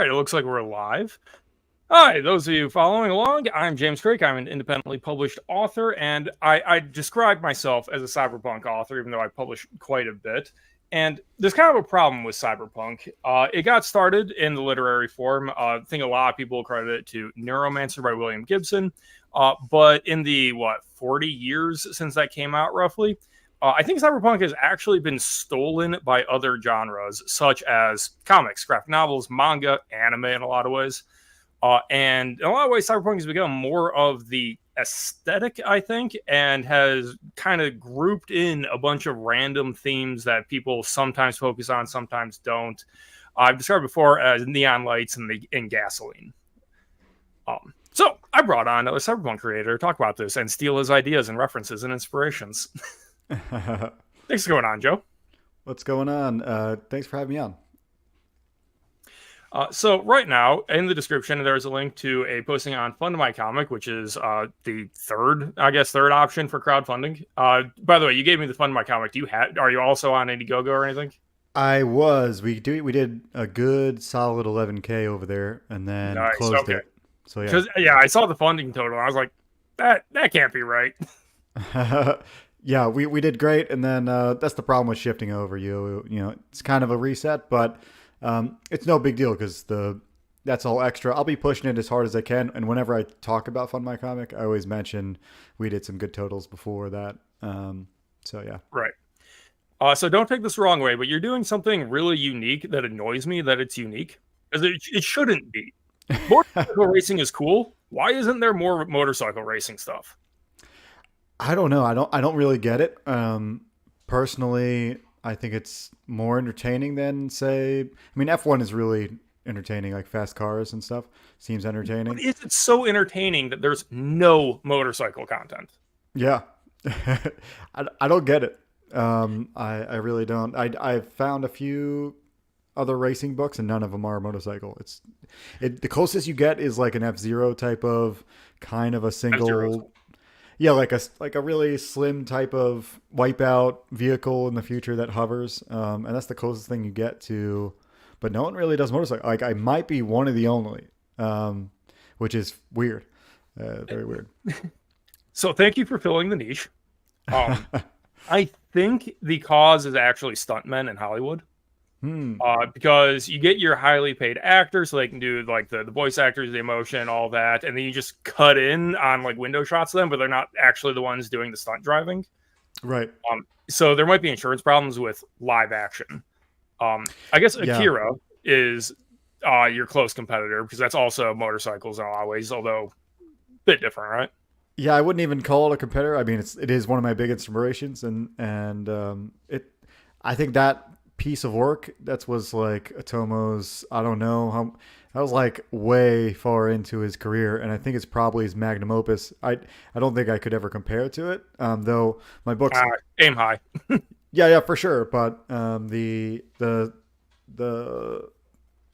right, it looks like we're live. Hi, those of you following along, I'm James Craig. I'm an independently published author, and I describe myself as a cyberpunk author, even though I publish quite a bit. And there's kind of a problem with cyberpunk. It got started in the literary form. I think a lot of people credit it to Neuromancer by William Gibson. But in the, 40 years since that came out, roughly, I think cyberpunk has actually been stolen by other genres, such as comics, graphic novels, manga, anime in a lot of ways. And in a lot of ways, cyberpunk has become more of the aesthetic, I think, and has kind of grouped in a bunch of random themes that people sometimes focus on, sometimes don't. I've described before as neon lights and gasoline. So I brought on a cyberpunk creator to talk about this and steal his ideas and references and inspirations. Thanks for going on, Joe. What's going on? Thanks for having me on. So right now in the description, there's a link to a posting on Fund My Comic, which is the third option for crowdfunding. By the way, you gave me the Fund My Comic. Are you also on Indiegogo or anything? I was. We did a good solid 11K over there, and then Nice. closed Okay. it. So Because I saw the funding total. And I was like, that can't be right. yeah, yeah, we did great, and then that's the problem with shifting over. You know, it's kind of a reset, but it's no big deal because that's all extra. I'll be pushing it as hard as I can, and whenever I talk about Fund My Comic, I always mention we did some good totals before that. So yeah. Right. So don't take this the wrong way, but you're doing something really unique that annoys me that it's unique. Because it shouldn't be. Motorcycle racing is cool. Why isn't there more motorcycle racing stuff? I don't know. I don't really get it. Personally, I think it's more entertaining than say. I mean, F1 is really entertaining, like fast cars and stuff. Seems But entertaining. is it so entertaining that there's no motorcycle content? Yeah, I don't get it. I really don't. I've found a few other racing books, and none of them are motorcycle. The closest you get is like an F-Zero type of kind of a F-Zero's single. cool. Yeah, like a really slim type of wipeout vehicle in the future that hovers, and that's the closest thing you get to. But no one really does motorcycle. Like I might be one of the only, which is weird, very weird. So thank you for filling the niche. Um, I think the cause is actually stuntmen in Hollywood. Hmm. Because you get your highly paid actors, so they can do like the voice actors, the emotion, all that, and then you just cut in on like window shots of them, but they're not actually the ones doing the stunt driving. Right. So there might be insurance problems with live action. I guess Yeah. Akira is your close competitor because that's also motorcycles in a lot of ways, although a bit different, right? Yeah, I wouldn't even call it a competitor. I mean, it is one of my big inspirations, and it. I think that piece of work that was like Otomo's. I don't know how that was like way far into his career, and I think it's probably his magnum opus. I don't think I could ever compare it to it. Though my books. Aim high. Yeah, yeah, for sure. But the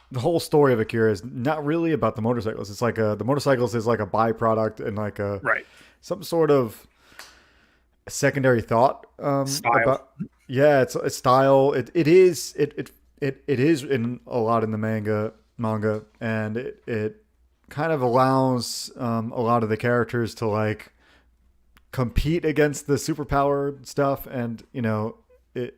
the whole story of Akira is not really about the motorcycles. It's like the motorcycles is like a byproduct and like a Right. some sort of secondary thought Style. about. Yeah, it's style. It is in a lot in the manga, and it kind of allows a lot of the characters to like compete against the superpower stuff, and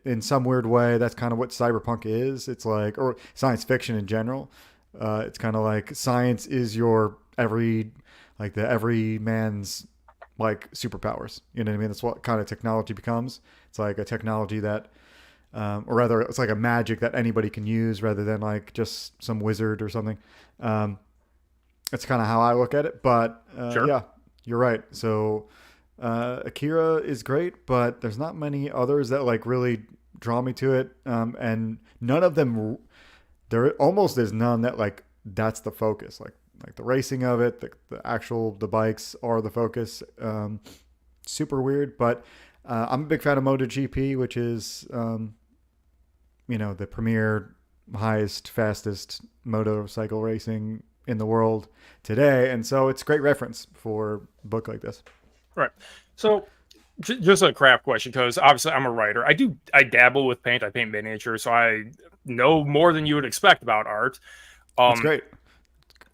in some weird way, that's kind of what cyberpunk is. It's like, or science fiction in general. It's kind of like science is your every man's like superpowers. You know what I mean? That's what kind of technology becomes. It's like a technology that, or rather, it's like a magic that anybody can use rather than like just some wizard or something. That's kind of how I look at it. But Sure. yeah, you're right. So Akira is great, but there's not many others that like really draw me to it. And none of them, there almost is none that like that's the focus. Like the racing of it, the bikes are the focus. Super weird, but I'm a big fan of MotoGP, which is the premier, highest, fastest motorcycle racing in the world today, and so it's a great reference for a book like this. Right. So, just a craft question, because obviously I'm a writer. I dabble with paint. I paint miniatures, so I know more than you would expect about art. That's Um, great.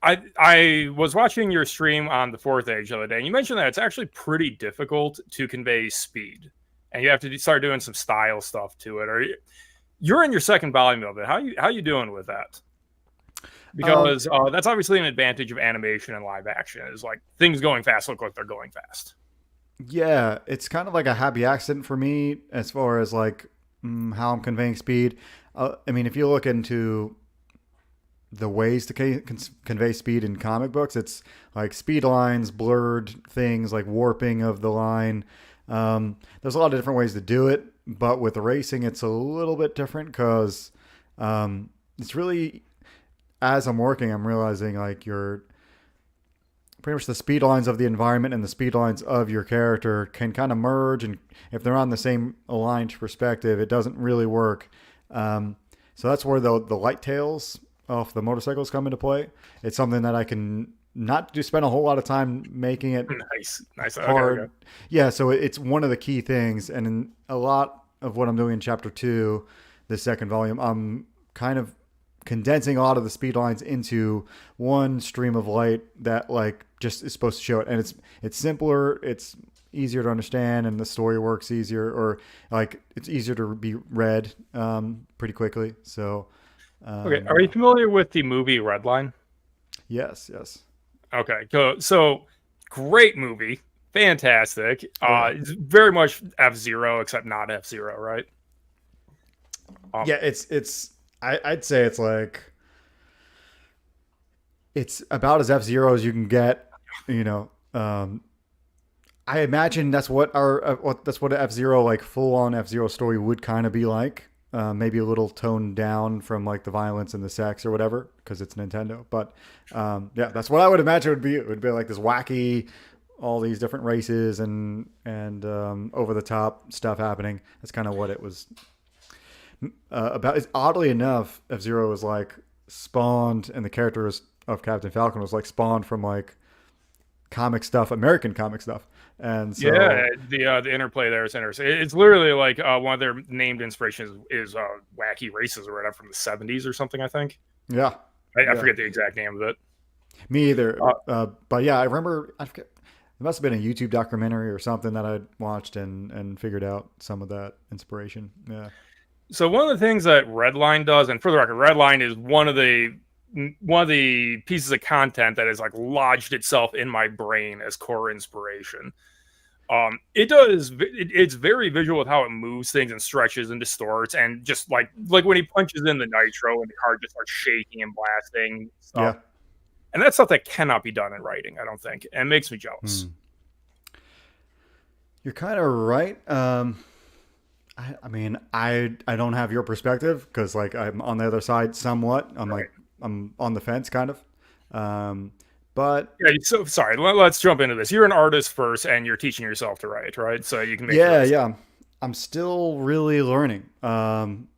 I was watching your stream on the fourth age the other day, and you mentioned that it's actually pretty difficult to convey speed, and you have to start doing some style stuff to it. Or you're in your second volume of it. How you doing with that? Um, Because that's obviously an advantage of animation and live action. Is like things going fast look like they're going fast. yeah, it's kind of like a happy accident for me as far as like how I'm conveying speed. I mean, if you look into the ways to convey speed in comic books, it's like speed lines, blurred things, like warping of the line. There's a lot of different ways to do it, but with racing, it's a little bit different because it's really, as I'm working, I'm realizing like you're pretty much the speed lines of the environment and the speed lines of your character can kind of merge, and if they're on the same aligned perspective, it doesn't really work. So that's where the light tails off the motorcycles come into play. It's something that I can not do spend a whole lot of time making it Nice. Okay, hard. okay. Yeah, so it's one of the key things, and in a lot of what I'm doing in chapter two, the second volume, I'm kind of condensing a lot of the speed lines into one stream of light that like just is supposed to show it, and it's simpler, it's easier to understand, and the story works easier, or like it's easier to be read pretty quickly. So Okay, are you familiar with the movie Redline? yes, yes. Okay, so great movie, fantastic. Oh yeah. It's very much F Zero, except not F Zero, right? Um, Yeah, I'd say it's like it's about as F Zero as you can get. You know, I imagine that's what that's what an F Zero, like full on F Zero story would kind of be like. Maybe a little toned down from like the violence and the sex or whatever because it's Nintendo. But yeah, that's what I would imagine it would be. It would be like this wacky, all these different races and over the top stuff happening. That's kind of what it was about. Oddly enough, F Zero was like spawned, and the characters of Captain Falcon was like spawned from like comic stuff, American comic stuff, and yeah, so the interplay there is interesting. It's literally like one of their named inspirations is Wacky Races or whatever from the '70s or something. I think yeah, I yeah, forget the exact name of it. me either. Uh, But yeah, I remember. I forget. It must have been a YouTube documentary or something that I watched and figured out some of that inspiration. Yeah, so one of the things that Redline does, and for the record, Redline is one of the pieces of content that has like lodged itself in my brain as core inspiration. It's very visual with how it moves things and stretches and distorts, and just like when he punches in the nitro and the car just starts shaking and blasting stuff. yeah. And that's stuff that cannot be done in writing, I don't think, and it makes me jealous. Hmm. You're kind of right. I mean, I don't have your perspective because like I'm on the other side somewhat. I'm Right. like I'm on the fence kind of. Um, but Yeah, so sorry, let's jump into this. You're an artist first and you're teaching yourself to write, right? So you can make your yeah, own stuff. yeah, I'm still really learning.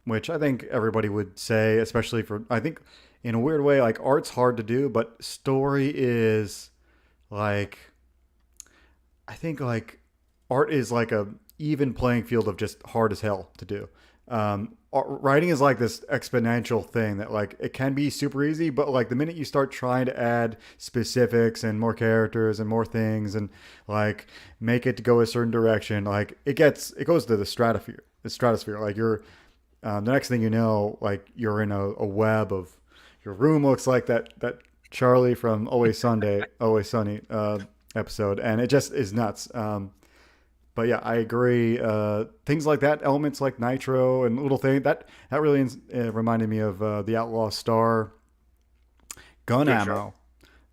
Which I think everybody would say, especially for I think in a weird way, like art's hard to do, but story is like I think like art is like a even playing field of just hard as hell to do. Writing is like this exponential thing that like it can be super easy, but like the minute you start trying to add specifics and more characters and more things and like make it to go a certain direction, like it goes to the stratosphere. The stratosphere, like you're the next thing you know, like you're in a web of your room looks like that Charlie from Always Sunny episode, and it just is nuts. But yeah, I agree. Things like that, elements like nitro and little thing that really reminded me of the Outlaw Star gun Good show.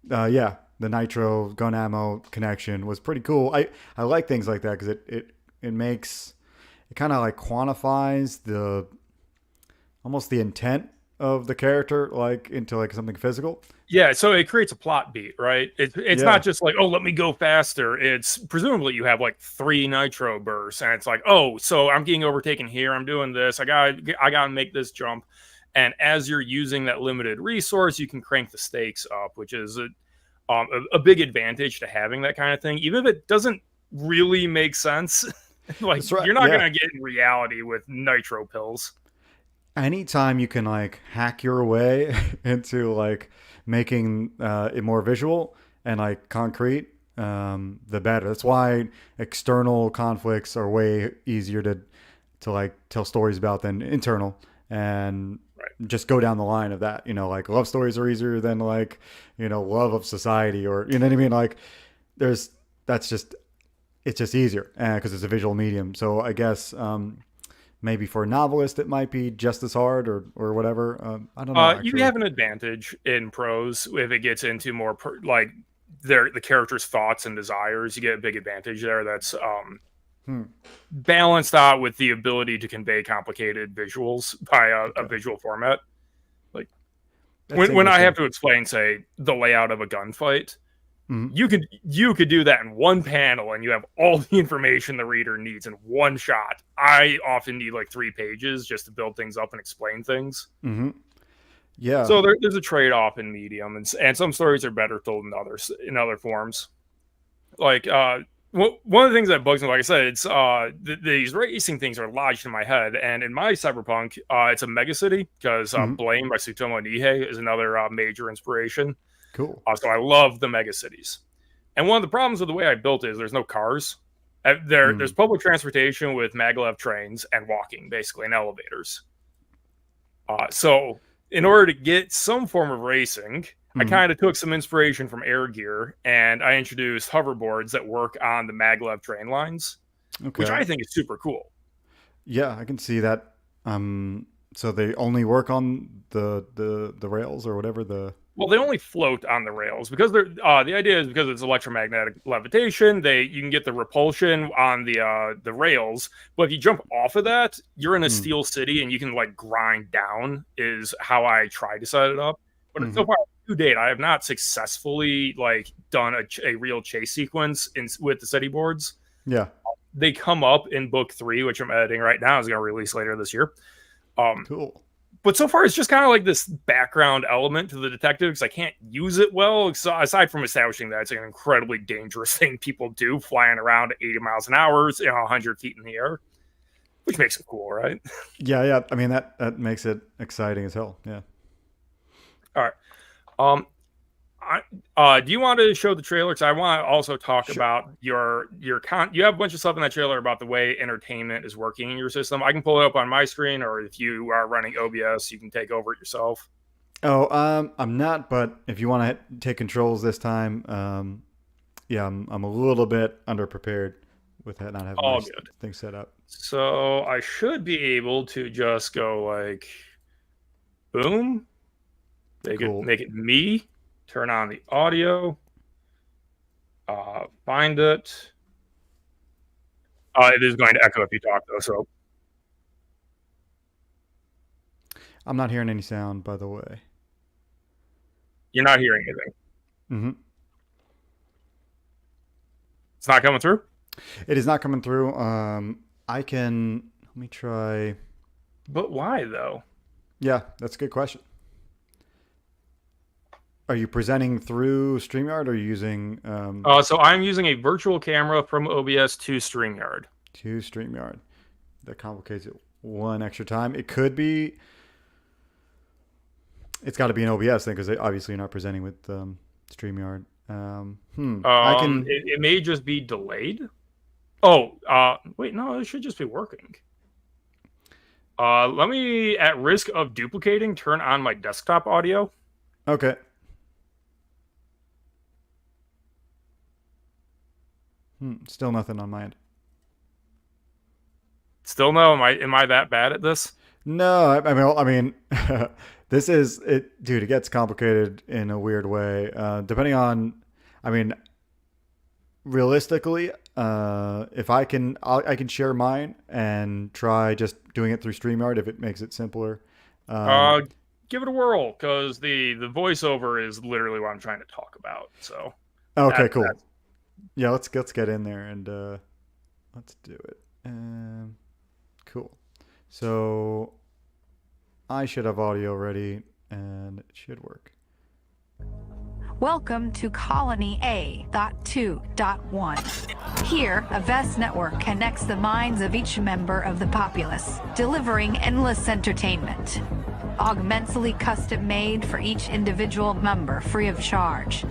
ammo. Yeah, the nitro gun ammo connection was pretty cool. I like things like that because it makes it kind of like quantifies the almost the intent of the character like into like something physical. Yeah, so it creates a plot beat, right? It's not Yeah, just like, oh, let me go faster. It's presumably you have like three nitro bursts, and it's like, oh, so I'm getting overtaken here. I'm doing this. I gotta make this jump. And as you're using that limited resource, you can crank the stakes up, which is a big advantage to having that kind of thing, even if it doesn't really make sense. Like that's right. you're not Yeah, gonna get in reality with nitro pills. anytime you can like hack your way into like making it more visual and like concrete, the better. That's why external conflicts are way easier to like tell stories about than internal, and Right. just go down the line of that. Like love stories are easier than like love of society, or you know what I mean. Like there's that's just it's just easier because it's a visual medium. So I guess maybe for a novelist it might be just as hard or whatever. I don't know You actually. have an advantage in prose if it gets into more like the character's thoughts and desires. You get a big advantage there. That's Hmm. balanced out with the ability to convey complicated visuals by a Okay, visual format. Like that's when I have interesting. to explain, say, the layout of a gunfight, Hmm. you could do that in one panel and you have all the information the reader needs in one shot. I often need like 3 pages just to build things up and explain things. Hmm. Yeah. So there's a trade-off in medium, and some stories are better told in others in other forms. Like one of the things that bugs me, like I said, it's these racing things are lodged in my head, and in my cyberpunk, it's a megacity because Hmm. Blame by Tsutomu Nihei is another major inspiration. Cool. So I love the megacities, and one of the problems with the way I built it is there's no cars. There's Mm. public transportation with maglev trains and walking, basically, and elevators. So in order to get some form of racing, I Hmm. kind of took some inspiration from air gear and I introduced hoverboards that work on the maglev train lines, which Okay. I think is super cool. Yeah, I can see that. So they only work on the rails or whatever the. Well, they only float on the rails because they're the idea is because it's electromagnetic levitation. You can get the repulsion on the rails, but if you jump off of that, you're in a Mm. steel city and you can like grind down. Is how I try to set it up. But Hmm. so far to date, I have not successfully like done a real chase sequence with the city boards. Yeah. They come up in book 3, which I'm editing right now. Is going to release later this year. Um, Cool. but so far it's just kind of like this background element to the detective because I can't use it well. So aside from establishing that it's an incredibly dangerous thing people do, flying around at 80 miles an hour, 100 feet in the air, which makes it cool, right? Yeah, yeah. I mean that makes it exciting as hell. Yeah. All right. Um, do you want to show the trailer? Because I want to also talk Sure. about your con. You have a bunch of stuff in that trailer about the way entertainment is working in your system. I can pull it up on my screen, or if you are running OBS, you can take over it yourself. Oh, I'm not. But if you want to take controls this time, yeah, I'm a little bit underprepared with that not having my All good. thing set up. So I should be able to just go like boom, make it Cool. make it me, turn on the audio, find it. It is going to echo if you talk though, so I'm not hearing any sound, by the way. you're not hearing anything. Hmm. It's not coming through. It is not coming through. I can let me try. But why though? Yeah, that's a good question. Are you presenting through StreamYard or are you using So I'm using a virtual camera from OBS to StreamYard. to StreamYard? That complicates it one extra time. It could be. It's got to be an OBS thing because obviously you're not presenting with StreamYard. I can. It may just be delayed. Oh, wait, no, it should just be working. Let me, at risk of duplicating, turn on my desktop audio. Okay. Still nothing on my end. Still no. Am I that bad at this? No, I mean, this is it, dude. It gets complicated in a weird way, depending on. I mean, realistically, if I can share mine and try just doing it through StreamYard if it makes it simpler. Um, Uh, Give it a whirl because the voiceover is literally what I'm trying to talk about. So okay, that cool. that's Yeah, let's get in there and let's do it. Cool. So I should have audio ready and it should work. Welcome to Colony A.2.1. Here, a vast network connects the minds of each member of the populace, delivering endless entertainment. Augmentally custom-made for each individual member free of charge.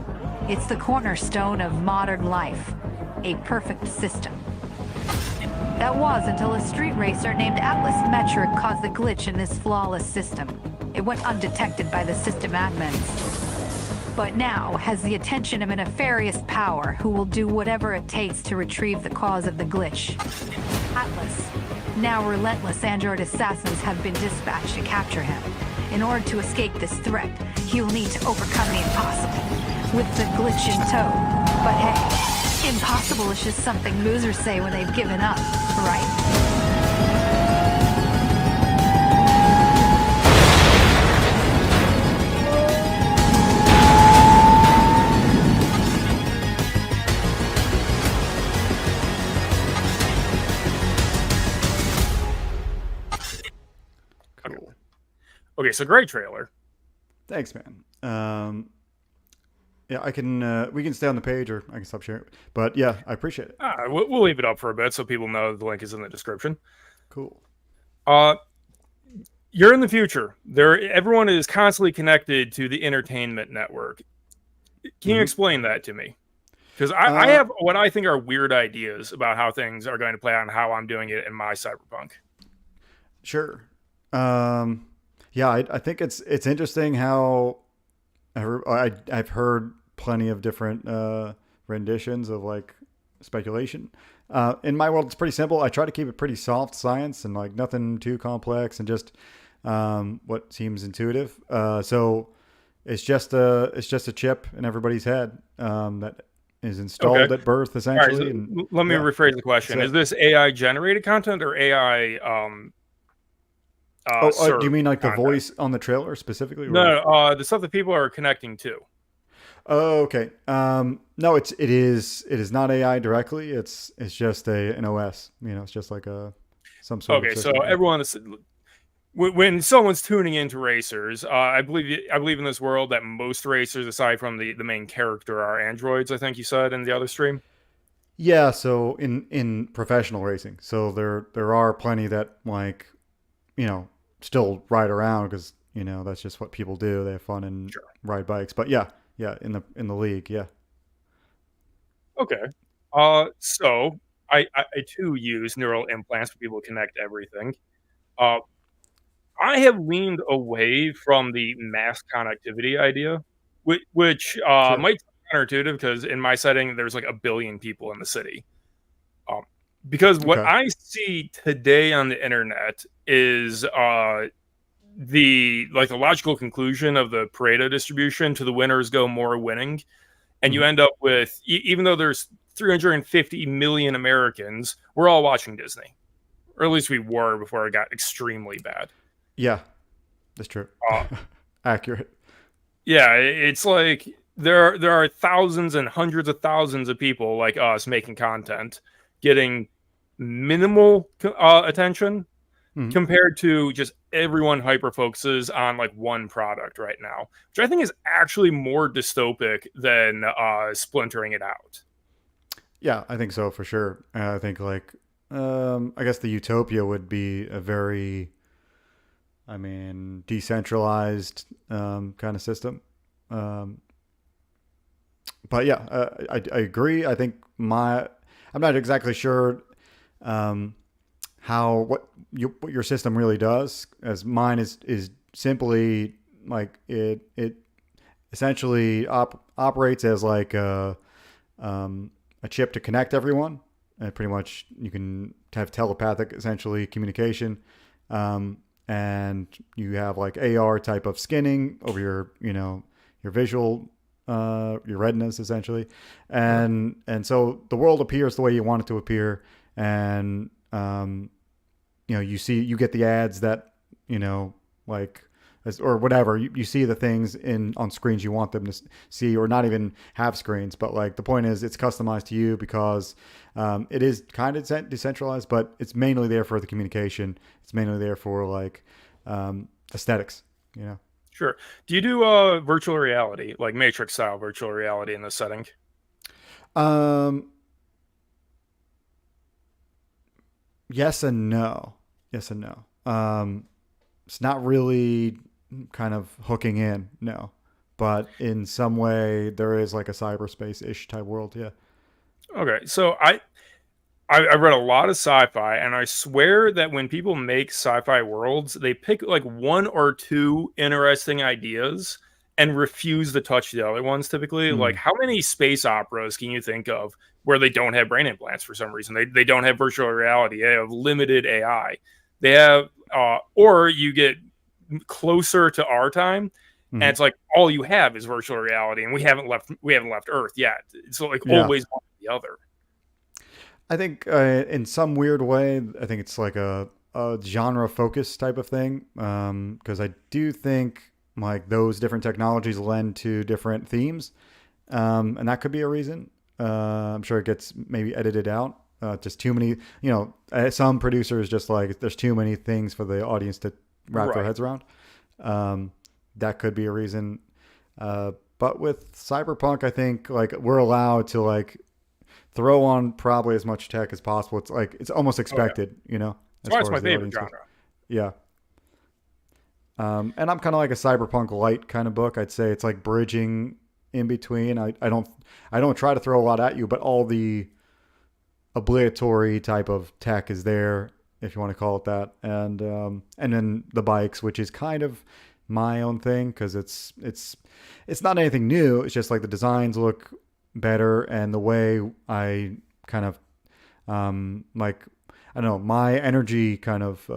It's the cornerstone of modern life. A perfect system. That was until a street racer named Atlas Metric caused the glitch in this flawless system. It went undetected by the system admins. But now has the attention of a nefarious power who will do whatever it takes to retrieve the cause of the glitch. Atlas. Now relentless android assassins have been dispatched to capture him. In order to escape this threat, he will need to overcome the impossible, with the glitch in tow. But hey, impossible is just something losers say when they've given up, right? Okay, so great trailer. Thanks, man. Yeah, I can. We can stay on the page, or I can stop sharing. But yeah, I appreciate it. We'll leave it up for a bit so people know the link is in the description. Cool. You're in the future. Everyone is constantly connected to the entertainment network. Can you explain that to me? Because I have what I think are weird ideas about how things are going to play out and how I'm doing it in my Cyberpunk. Sure. Yeah, I think it's interesting how I've heard plenty of different renditions of like speculation. In my world, it's pretty simple. I try to keep it pretty soft science and like nothing too complex and just what seems intuitive. So it's just a chip in everybody's head that is installed at birth, essentially. Right, so let me rephrase the question: is this AI generated content or AI? Do you mean like the voice on the trailer specifically? No, the stuff that people are connecting to. Oh, okay. No, it is not AI directly. It's just an OS. You know, it's just like some sort of system. So everyone is, when someone's tuning into racers, I believe in this world that most racers, aside from the main character, are androids. I think you said in the other stream. Yeah. So in professional racing, so there are plenty that like, you know, still ride around because, you know, that's just what people do. They have fun and ride bikes. But yeah, in the league, yeah. Okay. So I too use neural implants for people to connect everything. I have leaned away from the mass connectivity idea, which might be counterintuitive because in my setting there's like 1 billion people in the city. Because what I see today on the internet is the logical conclusion of the Pareto distribution: to the winners go more winning, and you end up with, even though there's 350 million Americans, we're all watching Disney, or at least we were before it got extremely bad. Yeah, that's true. Accurate. Yeah, it's like there are thousands and hundreds of thousands of people like us making content, getting minimal attention compared to just everyone hyper focuses on like one product right now, which I think is actually more dystopic than splintering it out. Yeah, I think so for sure. I think like I guess the utopia would be a very, decentralized kind of system. But yeah, I agree. I think I'm not exactly sure what your system really does, as mine is simply like it essentially operates as like a chip to connect everyone, and pretty much you can have telepathic essentially communication, and you have like AR type of skinning over your visual, your retinas essentially, and so the world appears the way you want it to appear, and you get the ads that or whatever, you see the things on screens you want them to see, or not even have screens, but like the point is it's customized to you because it is kind of decentralized, but it's mainly there for the communication. It's mainly there for like aesthetics, Sure. Do you do virtual reality, like Matrix style virtual reality in this setting? Um, yes and no. Yes and no. It's not really kind of hooking in, no. But in some way, there is like a cyberspace ish type world, yeah. Okay, so I read a lot of sci-fi, and I swear that when people make sci-fi worlds, they pick like one or two interesting ideas and refuse to touch the other ones. Typically, like Mm, how many space operas can you think of where they don't have brain implants for some reason? They don't have virtual reality. They have limited AI. They have, or you get closer to our time, and mhm. it's like all you have is virtual reality, and we haven't left Earth yet. It's like Yeah. always one or the other. I think in some weird way, I think it's like a genre focus type of thing. Because I do think like those different technologies lend to different themes. And that could be a reason. I'm sure it gets maybe edited out. Just too many, some producers just like there's too many things for the audience to wrap their Right. heads around. Um, that could be a reason. But with Cyberpunk, I think like we're allowed to like throw on probably as much tech as possible. It's like it's almost Oh yeah. expected, That's as why it's far my as the favorite audience goes. genre. Yeah. And I'm kind of like a cyberpunk light kind of book. I'd say it's like bridging in between. I don't try to throw a lot at you, but all the obligatory type of tech is there, if you want to call it that. And then the bikes, which is kind of my own thing because it's not anything new. It's just like the designs look better and the way I kind of like I don't know my energy kind of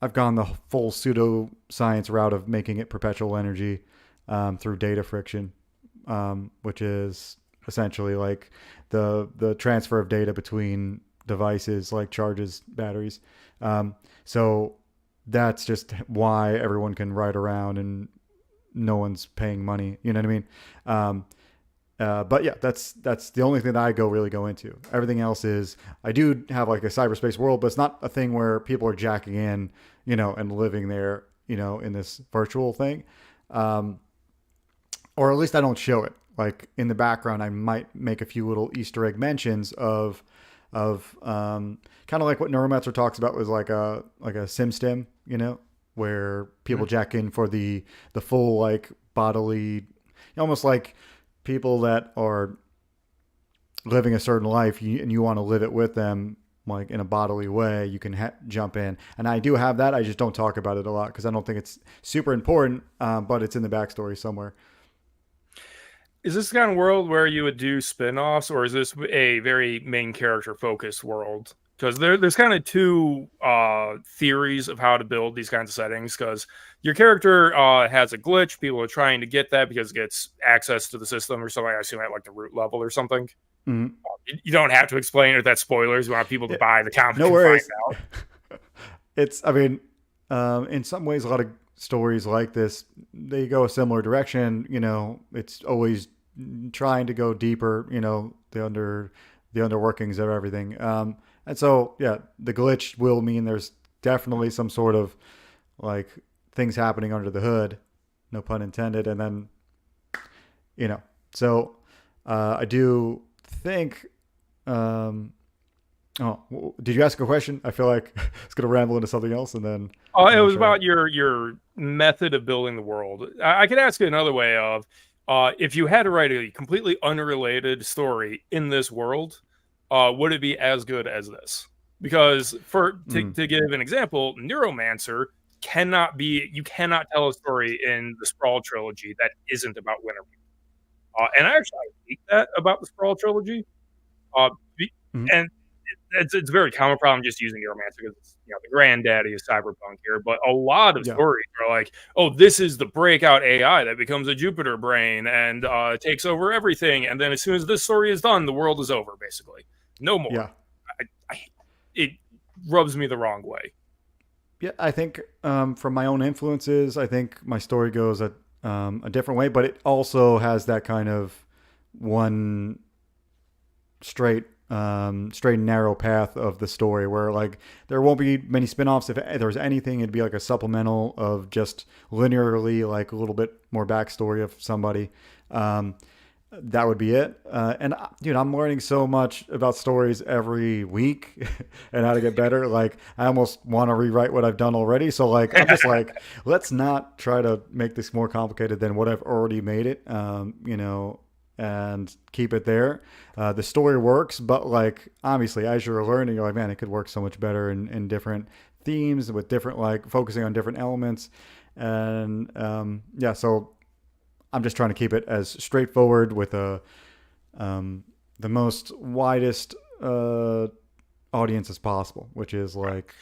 I've gone the full pseudo science route of making it perpetual energy through data friction, which is essentially like the transfer of data between devices, like charges, batteries. So that's just why everyone can ride around and no one's paying money. You know what I mean? Um, but yeah, that's the only thing that I really go into. Everything else is I do have like a cyberspace world, but it's not a thing where people are jacking in, and living there, in this virtual thing, um, or at least I don't show it. Like in the background, I might make a few little Easter egg mentions of kind of like what Neuromancer talks about was like a sim stim, where people Mhm. jack in for the full like bodily, almost like people that are living a certain life and you want to live it with them like in a bodily way you can jump in, and I do have that. I just don't talk about it a lot because I don't think it's super important, but it's in the backstory somewhere. Is this the kind of world where you would do spin-offs, or is this a very main character focused world? Because there's kind of two theories of how to build these kinds of settings. Because your character has a glitch, people are trying to get that because it gets access to the system or something. I assume at like the root level or something. Mm-hmm. You don't have to explain it. That's spoilers. You want people to Yeah, buy the comic no and find worries. out. I mean, in some ways, a lot of stories like this, they go a similar direction. It's always trying to go deeper. The underworkings of everything. And so, yeah, the glitch will mean there's definitely some sort of like things happening under the hood, no pun intended. And then, you know, so I do think. Um, did you ask a question? I feel like it's going to ramble into something else, and then I'm It not was sure. about your method of building the world. I could ask you another way of if you had to write a completely unrelated story in this world, would it be as good as this? Because Mm, to give an example, Neuromancer cannot be you cannot tell a story in the Sprawl trilogy that isn't about Winter. And I actually hate that about the Sprawl trilogy. Uh, be- mm, and it's a very common problem just using Neuromancer because it's the granddaddy of cyberpunk here. But a lot of yeah, stories are like, oh, this is the breakout AI that becomes a Jupiter brain and takes over everything, and then as soon as this story is done, the world is over, basically. No more. yeah, I it rubs me the wrong way. yeah. I think from my own influences, I think my story goes a different way, but it also has that kind of one straight straight and narrow path of the story, where like there won't be many spin-offs. If there's anything, it'd be like a supplemental of just linearly like a little bit more backstory of somebody. That would be it. And dude, I'm learning so much about stories every week and how to get better. Like I almost want to rewrite what I've done already. So like, I'm just like, let's not try to make this more complicated than what I've already made it. And keep it there. The story works, but like, obviously as you're learning, you're like, man, it could work so much better in different themes with different, like focusing on different elements. And, yeah, so I'm just trying to keep it as straightforward with the most widest audience as possible, which is like.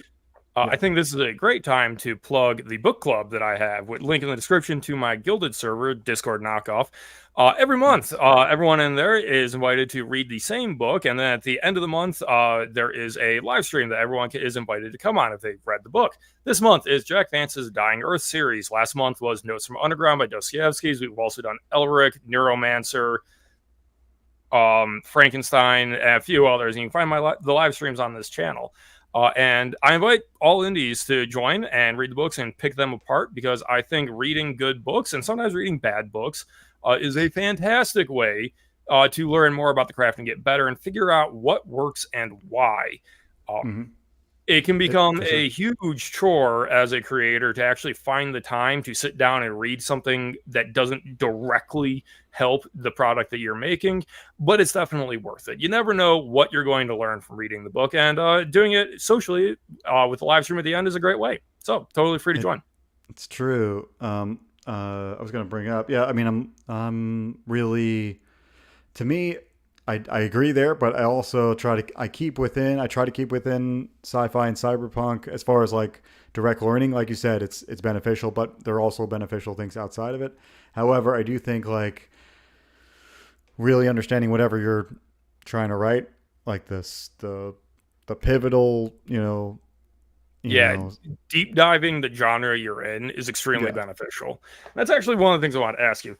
I think this is a great time to plug the book club that I have, with link in the description to my Gilded server, Discord knockoff. Every month, everyone in there is invited to read the same book, and then at the end of the month, there is a live stream that everyone is invited to come on if they've read the book. This month is Jack Vance's Dying Earth series. Last month was Notes from Underground by Dostoevsky. We've also done Elric, Neuromancer, Frankenstein, and a few others. And you can find the live streams on this channel. And I invite all indies to join and read the books and pick them apart, because I think reading good books and sometimes reading bad books is a fantastic way to learn more about the craft and get better and figure out what works and why. It can become a huge chore as a creator to actually find the time to sit down and read something that doesn't directly help the product that you're making, but it's definitely worth it. You never know what you're going to learn from reading the book, and doing it socially with a live stream at the end is a great way. So totally free to join. It's true. I was going to bring up, yeah, I mean, I'm really, to me, I agree there, but I also try to keep within sci-fi and cyberpunk as far as like direct learning. Like you said, it's beneficial, but there are also beneficial things outside of it. However, I do think like really understanding whatever you're trying to write, like the pivotal, deep diving the genre you're in is extremely beneficial. That's actually one of the things I want to ask you.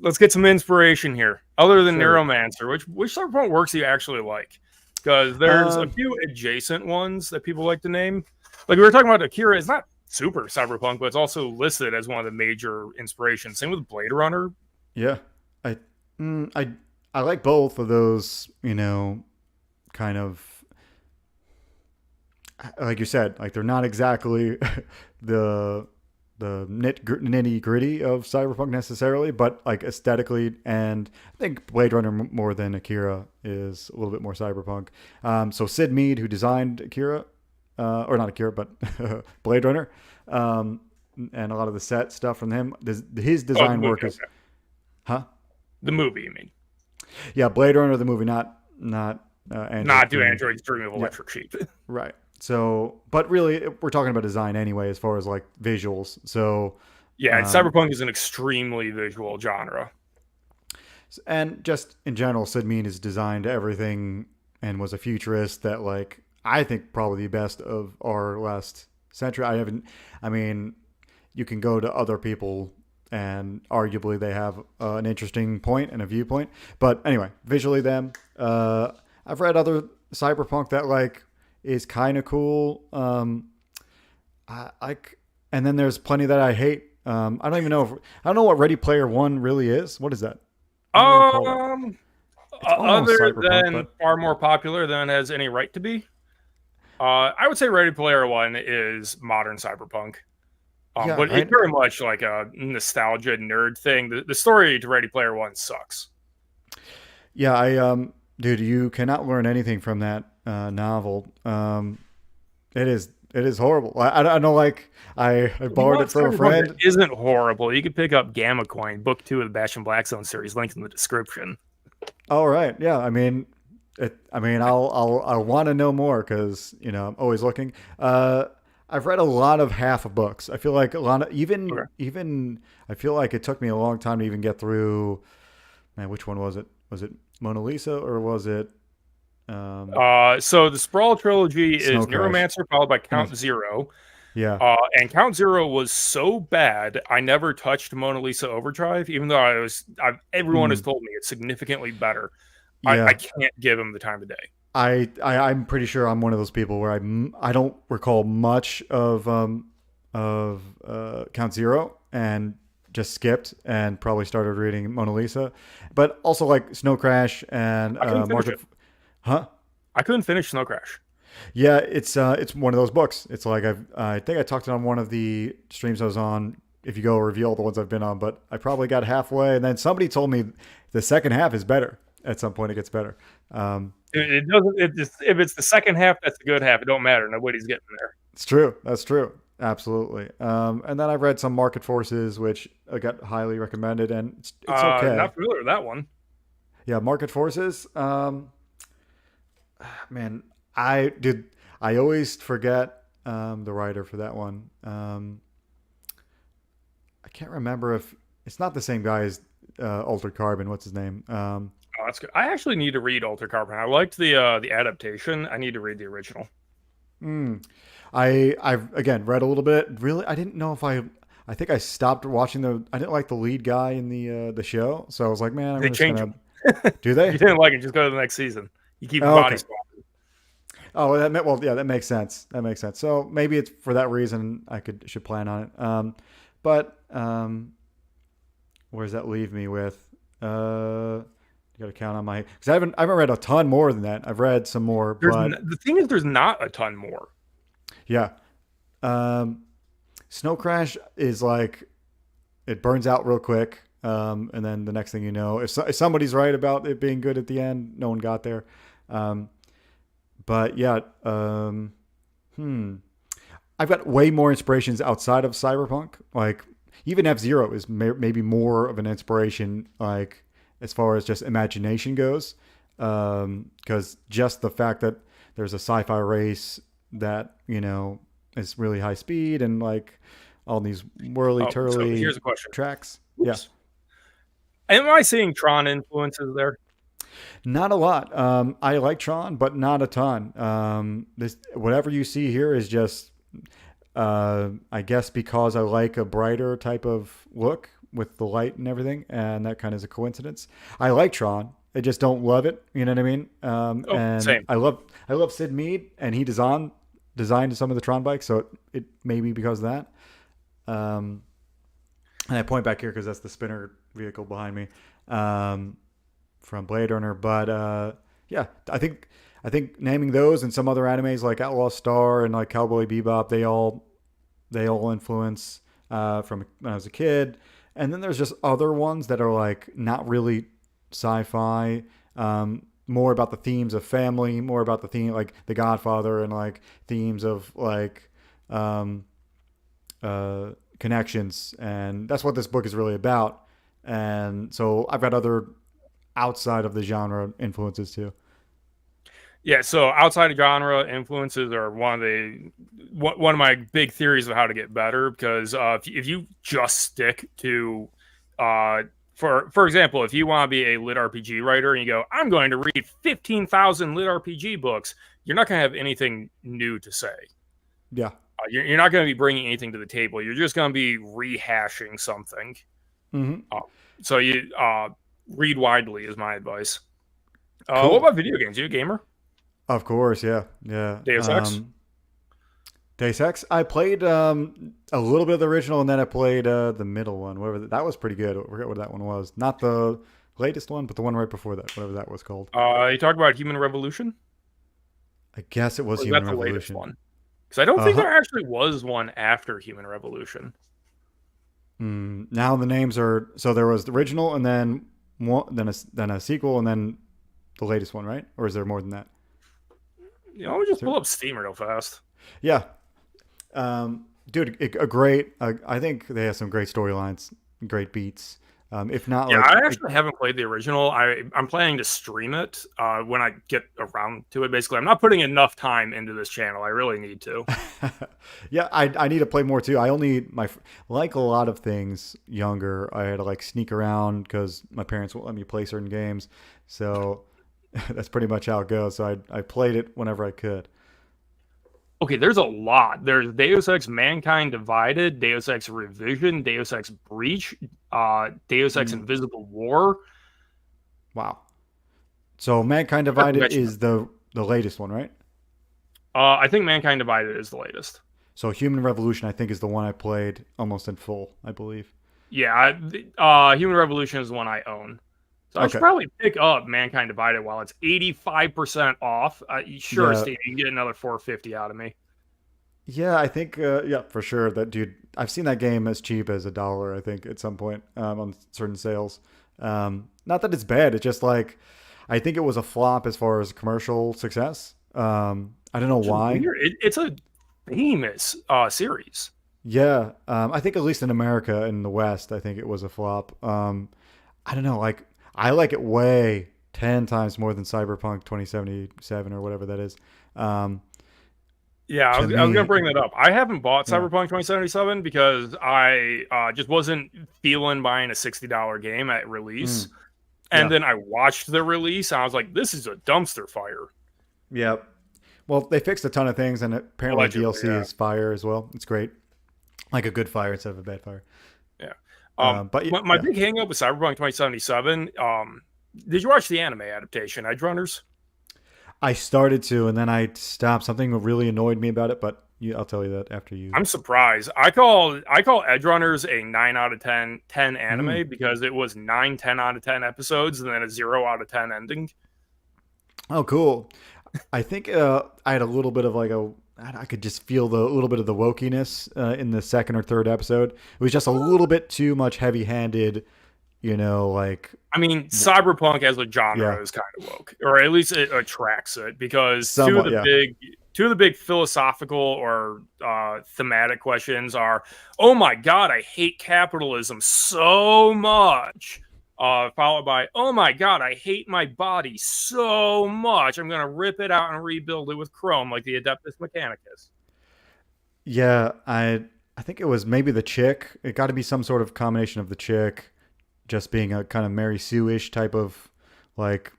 Let's get some inspiration here. Other than Neuromancer, which cyberpunk works do you actually like? Because there's a few adjacent ones that people like to name. Like we were talking about Akira, it's not super cyberpunk, but it's also listed as one of the major inspirations. Same with Blade Runner. Yeah, I like both of those. Kind of like you said, like they're not exactly the nitty gritty of cyberpunk necessarily, but like aesthetically, and I think Blade Runner more than Akira is a little bit more cyberpunk. So Sid Mead, who designed Akira, or not Akira, but Blade Runner, and a lot of the set stuff from him, his design work is, the movie, you mean? Yeah, Blade Runner, the movie, not Do Androids Dream of Electric Sheep. Right. So, but really, we're talking about design anyway, as far as like visuals. So, yeah, cyberpunk is an extremely visual genre. And just in general, Sid Mead has designed everything and was a futurist that, like, I think probably the best of our last century. You can go to other people and arguably they have an interesting point and a viewpoint. But anyway, visually them. I've read other cyberpunk that like is kind of cool. And then there's plenty that I hate. I don't even know I don't know what Ready Player One really is. What is that? Other than far more popular than it has any right to be. I would say Ready Player One is modern cyberpunk. But it's very much like a nostalgia nerd thing. The story to Ready Player One sucks. Yeah, dude, you cannot learn anything from that novel. It is horrible. I know, like I borrowed it from a friend. It isn't horrible. You could pick up Gamma Coin, book 2 of the Bash and Black Zone series, linked in the description. All right, yeah. I want to know more because I'm always looking. I've read a lot of half of books. I feel like a lot of even I feel like it took me a long time to even get through. Man, which one was it? Was it Mona Lisa or was it? So the Sprawl trilogy is Crash. Neuromancer followed by Count Zero. Yeah. And Count Zero was so bad, I never touched Mona Lisa Overdrive, even though everyone has told me it's significantly better. I Yeah, can't give him the time of day. I'm pretty sure I'm one of those people where I don't recall much of Count Zero and just skipped and probably started reading Mona Lisa, but also like Snow Crash and I couldn't finish Market. it. Huh? I couldn't finish Snow Crash. Yeah, it's one of those books. It's like I think I talked it on one of the streams I was on. If you go review all the ones I've been on, but I probably got halfway, and then somebody told me the second half is better. At some point, it gets better. It doesn't. It just if it's the second half, that's the good half. It don't matter. Nobody's getting there. It's true. That's true. Absolutely. And then I've read some Market Forces, which got highly recommended, and it's okay. Not familiar with that one. Yeah, Market Forces. Man, I did. I always forget the writer for that one. I can't remember if it's not the same guy as Altered Carbon. What's his name? Oh, that's good. I actually need to read Alter Carbon. I liked the adaptation. I need to read the original. Mm. I've again read a little bit. Really, I didn't know if I think I stopped watching the. I didn't like the lead guy in the show, so I was like, man, I'm They just change gonna. him. Do If they? you didn't like it, just go to the next season. You keep the Oh, body okay. swap. Oh, well, yeah, that makes sense. That makes sense. So maybe it's for that reason I should plan on it. But where does that leave me with? You got to count on my because I haven't read a ton more than that. I've read some more, but The thing is, there's not a ton more. yeah. Um, Snow Crash is like it burns out real quick, and then the next thing you know, if somebody's right about it being good at the end, no one got there. Um, but yeah, I've got way more inspirations outside of Cyberpunk. Like even F Zero is maybe more of an inspiration, like as far as just imagination goes, because just the fact that there's a sci-fi race that is really high speed and like all these whirly Oh, so turly here's a question. tracks. Yeah, Oops. Am I seeing Tron influences there? not a lot. I like Tron, but not a ton. This whatever you see here is just, I guess, because I like a brighter type of look with the light and everything, and that kind of is a coincidence. I like Tron. I just don't love it. You know what I mean? Oh, And same. I love Sid Mead, and he designed some of the Tron bikes, so it may be because of that. Um, and I point back here because that's the spinner vehicle behind me. Um, from Blade Runner. But yeah, I think naming those and some other animes like Outlaw Star and like Cowboy Bebop, they all influence from when I was a kid. And then there's just other ones that are like not really sci-fi, more about the themes of family, more about the theme like The Godfather and like themes of like um, connections, and that's what this book is really about. And so I've got other outside of the genre influences too. Yeah, so outside of genre influences are one of my big theories of how to get better because if you just stick to for example, if you want to be a lit RPG writer and you go, I'm going to read 15,000 lit RPG books, you're not going to have anything new to say. Yeah. You're not going to be bringing anything to the table. You're just going to be rehashing something. Mm-hmm. So you read widely is my advice. What Cool. about video games? Are you a gamer? Of course. Yeah. Yeah. Deus Ex? Deus Ex. I played a little bit of the original, and then I played the middle one. Whatever that was pretty good. I forget what that one was. Not the latest one, but the one right before that. Whatever that was called. You talk about Human Revolution? I guess it was Or is Human that the latest Revolution. one? Because I don't think Uh-huh. there actually was one after Human Revolution. Now the names are so there was the original, and then then a sequel, and then the latest one, right? Or is there more than that? We just pull up Steam real fast. Yeah. Dude, a great. I think they have some great storylines, great beats. If not, Yeah, like, I actually haven't played the original. I'm planning to stream it when I get around to it. Basically, I'm not putting enough time into this channel. I really need to. yeah, I need to play more too. I only like a lot of things younger. I had to like sneak around because my parents won't let me play certain games. So that's pretty much how it goes. So I played it whenever I could. Okay, there's a lot. There's Deus Ex Mankind Divided, Deus Ex Revision, Deus Ex Breach, Deus Ex Mm, Invisible War. wow. So Mankind I forgot to Divided mention is the latest one, right? I think Mankind Divided is the latest. So Human Revolution, I think, is the one I played almost in full, I believe. Yeah, Human Revolution is the one I own. So I should Okay. probably pick up Mankind Divided while it's 85% off. Sure, Yeah. Steve, you can get another 450 out of me. Yeah, I think yeah, for sure. That dude, I've seen that game as cheap as $1, I think, at some point on certain sales. Not that it's bad. It's just like I think it was a flop as far as commercial success. I don't know Which is why. weird. It's a famous series. Yeah, I think at least in America, in the West, I think it was a flop. I don't know. Like I like it way 10 times more than Cyberpunk 2077 or whatever that is. Um, Yeah, to I was gonna me, bring that up. I haven't bought yeah. Cyberpunk 2077 because I just wasn't feeling buying a $60 game at release. Mm, And yeah. then I watched the release and I was like, this is a dumpster fire. Yeah. Well, they fixed a ton of things, and apparently Allegedly, DLC yeah. is fire as well. It's great, like a good fire instead of a bad fire. Yeah. But My yeah, big hang up with Cyberpunk 2077, did you watch the anime adaptation, Edge Runners? I started to, and then I stopped. Something really annoyed me about it, but I'll tell you that after you. I'm surprised. I call Edge Runners a 9 out of 10 Mm. anime because it was 9 10 out of 10 episodes and then a 0 out of 10 ending. Oh, cool. I think I had a little bit of like a. I could just feel the little bit of the wokiness in the second or third episode. It was just a little bit too much heavy-handed, like I mean, cyberpunk as a yeah, genre is kind of woke, or at least it attracts it because somewhat, yeah. two of the big philosophical or thematic questions are, "Oh my God, I hate capitalism so much," followed by, "Oh my God, I hate my body so much. I'm gonna rip it out and rebuild it with chrome like the Adeptus Mechanicus." Yeah, I think it was maybe the chick. It got to be some sort of combination of the chick just being a kind of Mary Sue-ish type of like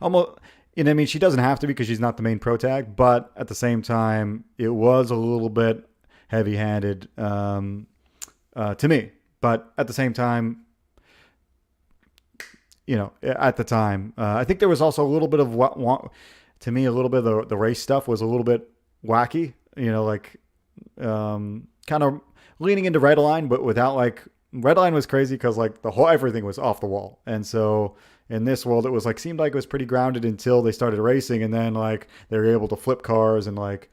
almost. I mean, she doesn't have to because she's not the main protag, but at the same time, it was a little bit heavy-handed to me. But at the same time, at the time, I think there was also a little bit of to me, a little bit of the race stuff was a little bit wacky. Like kind of leaning into Redline, but without like Redline was crazy because like the whole everything was off the wall, and so in this world it was like seemed like it was pretty grounded until they started racing, and then like they were able to flip cars and like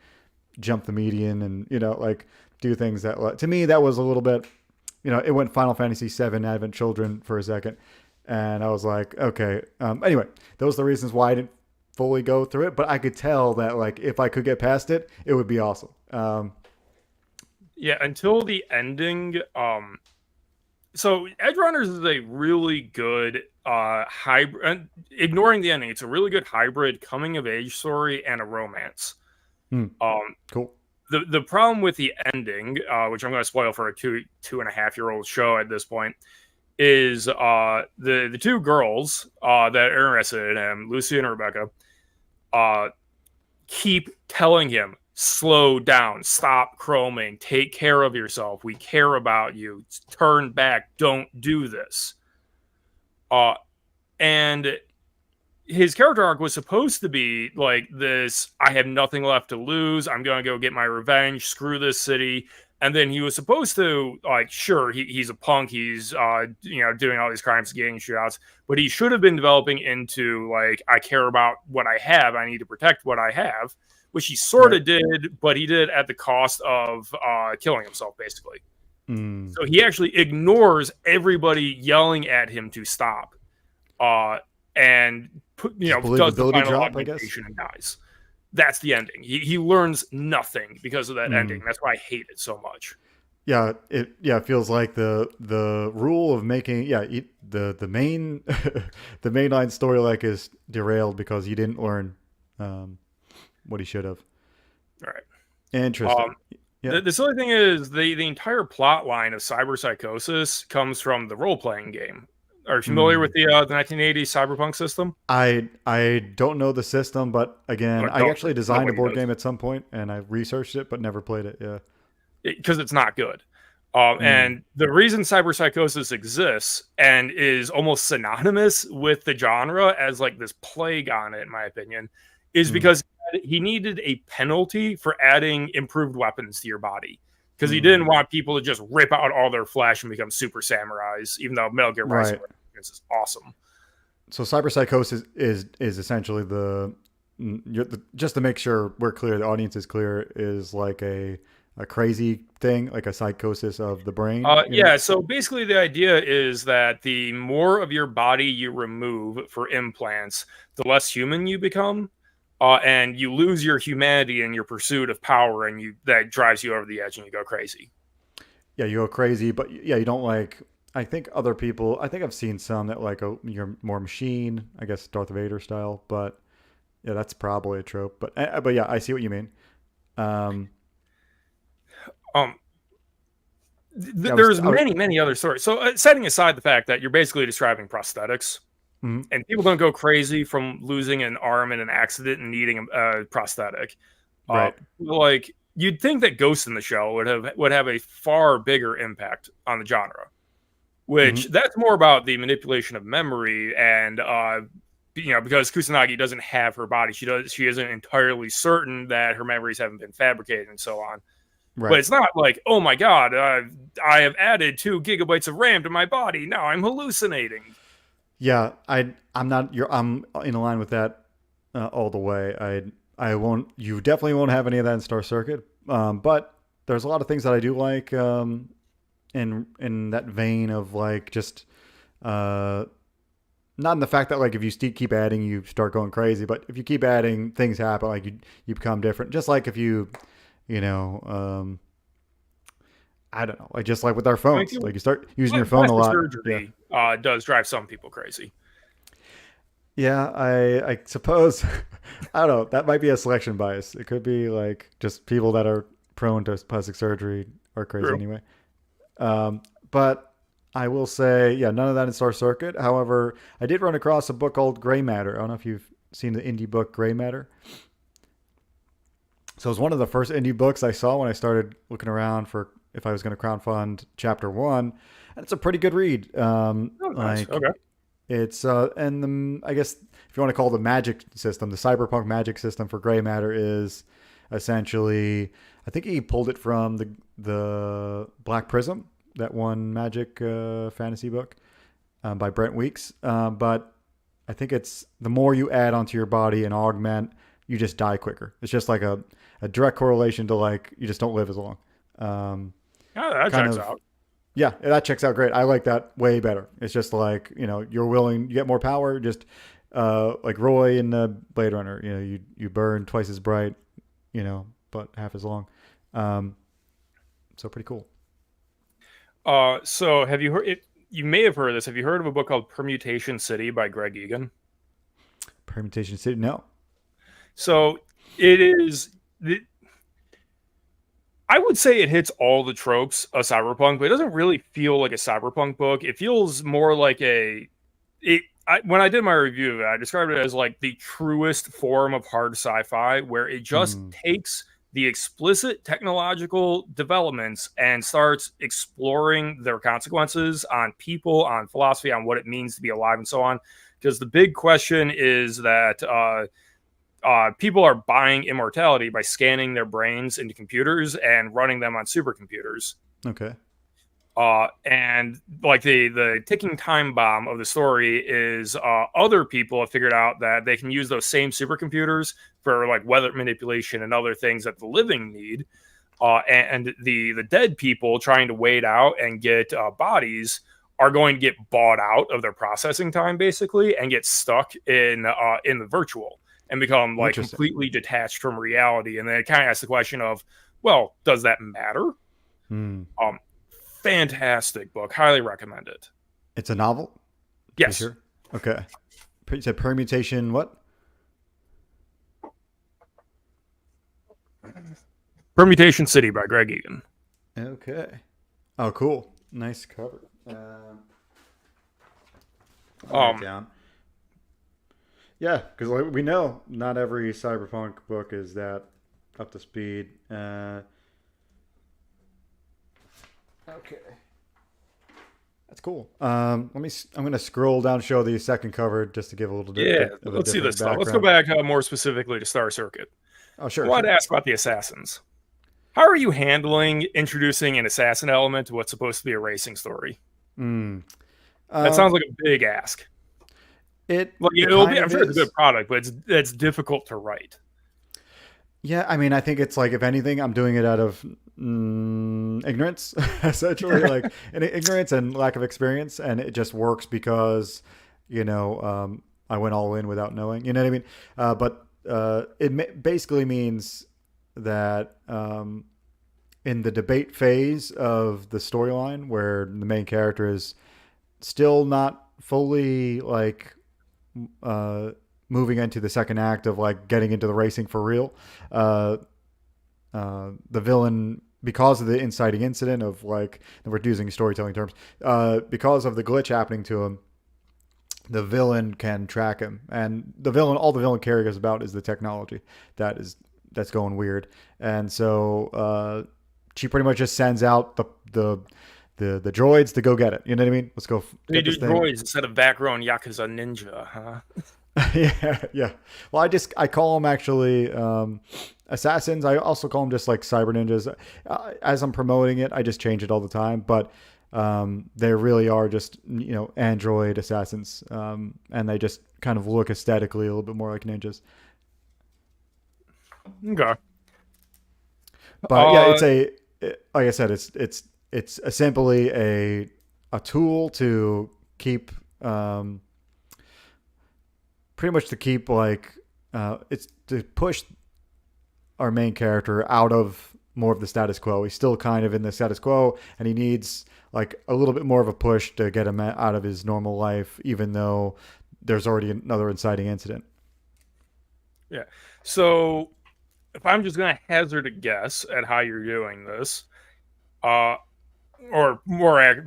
jump the median and like do things that to me that was a little bit it went Final Fantasy VII Advent Children for a second, and I was like okay. Anyway, those are the reasons why I didn't fully go through it, but I could tell that like if I could get past it, it would be awesome. Yeah, until the ending. So Edge Runners is a really good hybrid. Ignoring the ending, it's a really good hybrid coming of age story and a romance. Hmm, Um, cool. the problem with the ending, which I'm going to spoil for a 2.5 year old show at this point, is the two girls that are interested in him, Lucy and Rebecca, keep telling him, slow down, stop chroming, take care of yourself, we care about you, turn back, don't do this. And his character arc was supposed to be like this, I have nothing left to lose, I'm gonna go get my revenge, screw this city. And then he was supposed to, like, sure, he's a punk, he's doing all these crimes, getting shootouts, but he should have been developing into like, I care about what I have, I need to protect what I have, which he sort of did, but he did at the cost of killing himself, basically. Mm. So he actually ignores everybody yelling at him to stop, and does the final augmentation and dies. That's the ending. He learns nothing because of that ending. That's why I hate it so much. Yeah, it feels like the rule of making the main the mainline story like is derailed because he didn't learn what he should have. All right. Interesting. Yeah. The silly thing is the entire plot line of Cyber Psychosis comes from the role playing game. Are you familiar with the 1980s Cyberpunk system? I don't know the system, but again, I actually designed a board game at some point, and I researched it, but never played it. Yeah, because it's not good. And the reason cyberpsychosis exists and is almost synonymous with the genre as like this plague on it, in my opinion, is because he needed a penalty for adding improved weapons to your body. Because he didn't want people to just rip out all their flesh and become super samurais, even though Metal Gear Rising is awesome. So cyberpsychosis is essentially just to make sure we're clear, the audience is clear, is like a crazy thing, like a psychosis of the brain. Yeah, so basically the idea is that the more of your body you remove for implants, the less human you become, and you lose your humanity in your pursuit of power, and that drives you over the edge and you go crazy. Yeah, you go crazy, but yeah, you don't like. I think other people. I think I've seen some that like you're more machine. I guess Darth Vader style, but yeah, that's probably a trope. But yeah, I see what you mean. There's many other stories. So setting aside the fact that you're basically describing prosthetics, and people don't go crazy from losing an arm in an accident and needing a prosthetic. Right. Like you'd think that Ghost in the Shell would have a far bigger impact on the genre, which that's more about the manipulation of memory and because Kusanagi doesn't have her body, she isn't entirely certain that her memories haven't been fabricated and so on. Right. But it's not like, oh my god, I have added 2 gigabytes of RAM to my body. Now I'm hallucinating. Yeah, I'm in line with that all the way. I won't. You definitely won't have any of that in Star Circuit. But there's a lot of things that I do like in that vein of like just not in the fact that like if you keep adding, you start going crazy. But if you keep adding, things happen. Like you become different. Just like if you I don't know, like just like with our phones, like you start using your phone a lot. Surgery does drive some people crazy. Yeah, I suppose I don't know. That might be a selection bias. It could be like just people that are prone to plastic surgery are crazy anyway. But I will say, yeah, none of that in Star Circuit. However, I did run across a book called Gray Matter. I don't know if you've seen the indie book Gray Matter. So it was one of the first indie books I saw when I started looking around for if I was going to crowdfund chapter 1, and it's a pretty good read. Nice. Okay. It's and I guess if you want to call the magic system, the cyberpunk magic system for Gray Matter is essentially, I think he pulled it from the Black Prism, that one magic fantasy book by Brent Weeks. But I think it's the more you add onto your body and augment, you just die quicker. It's just like a direct correlation to like you just don't live as long. That checks out. Yeah, that checks out great. I like that way better. It's just like, you get more power, just like Roy in the Blade Runner, you burn twice as bright, but half as long. So pretty cool. So have you heard it? You may have heard of this. Have you heard of a book called Permutation City by Greg Egan? Permutation City? No. So it is. I would say it hits all the tropes of cyberpunk, but it doesn't really feel like a cyberpunk book. It feels more like when I did my review of it, I described it as like the truest form of hard sci-fi, where it just takes the explicit technological developments and starts exploring their consequences on people, on philosophy, on what it means to be alive, and so on. Because the big question is that people are buying immortality by scanning their brains into computers and running them on supercomputers. Okay. And like the ticking time bomb of the story is other people have figured out that they can use those same supercomputers for like weather manipulation and other things that the living need. And the dead people trying to wait out and get bodies are going to get bought out of their processing time basically and get stuck in the virtual and become like completely detached from reality. And then it kind of asks the question of, well, does that matter? Fantastic book. Highly recommend it. It's a novel? Yes. Sure? Okay. You said Permutation what? Permutation City by Greg Egan. Okay. Oh, cool. Nice cover. Down. Yeah, because like, we know not every cyberpunk book is that up to speed. Okay. That's cool. I'm gonna scroll down, show the second cover just to give a little Yeah, bit of a let's see different this stuff. Let's go background. back more specifically to Star Circuit. Oh, I sure, wanted sure. to ask about the assassins. How are you handling introducing an assassin element to what's supposed to be a racing story? Mm. That Um, sounds like a big ask. it Like it it'll be, kind I'm of sure it's a good is. product, but it's difficult to write. Yeah, I mean, I think it's like if anything, I'm doing it out of ignorance, essentially, like ignorance and lack of experience, and it just works because, I went all in without knowing. You know what I mean? But basically means that in the debate phase of the storyline, where the main character is still not fully like uh, moving into the second act of like getting into the racing for real. Uh, the villain, because of the inciting incident of like, we're using storytelling terms, because of the glitch happening to him, the villain can track him, and all the villain cares about is the technology that's going weird, and so she pretty much just sends out the droids to go get it. You know what I mean? Let's go You get do this thing. droids instead of background Yakuza ninja, huh? Yeah, yeah. Well, I call them actually assassins. I also call them just like cyber ninjas. As I'm promoting it, I just change it all the time. But they really are just android assassins, and they just kind of look aesthetically a little bit more like ninjas. Okay. But yeah, like I said, it's simply a tool to keep. Pretty much to keep like it's to push our main character out of more of the status quo. He's still kind of in the status quo, and he needs like a little bit more of a push to get him out of his normal life, even though there's already another inciting incident. Yeah. So if I'm just gonna hazard a guess at how you're doing this, uh, or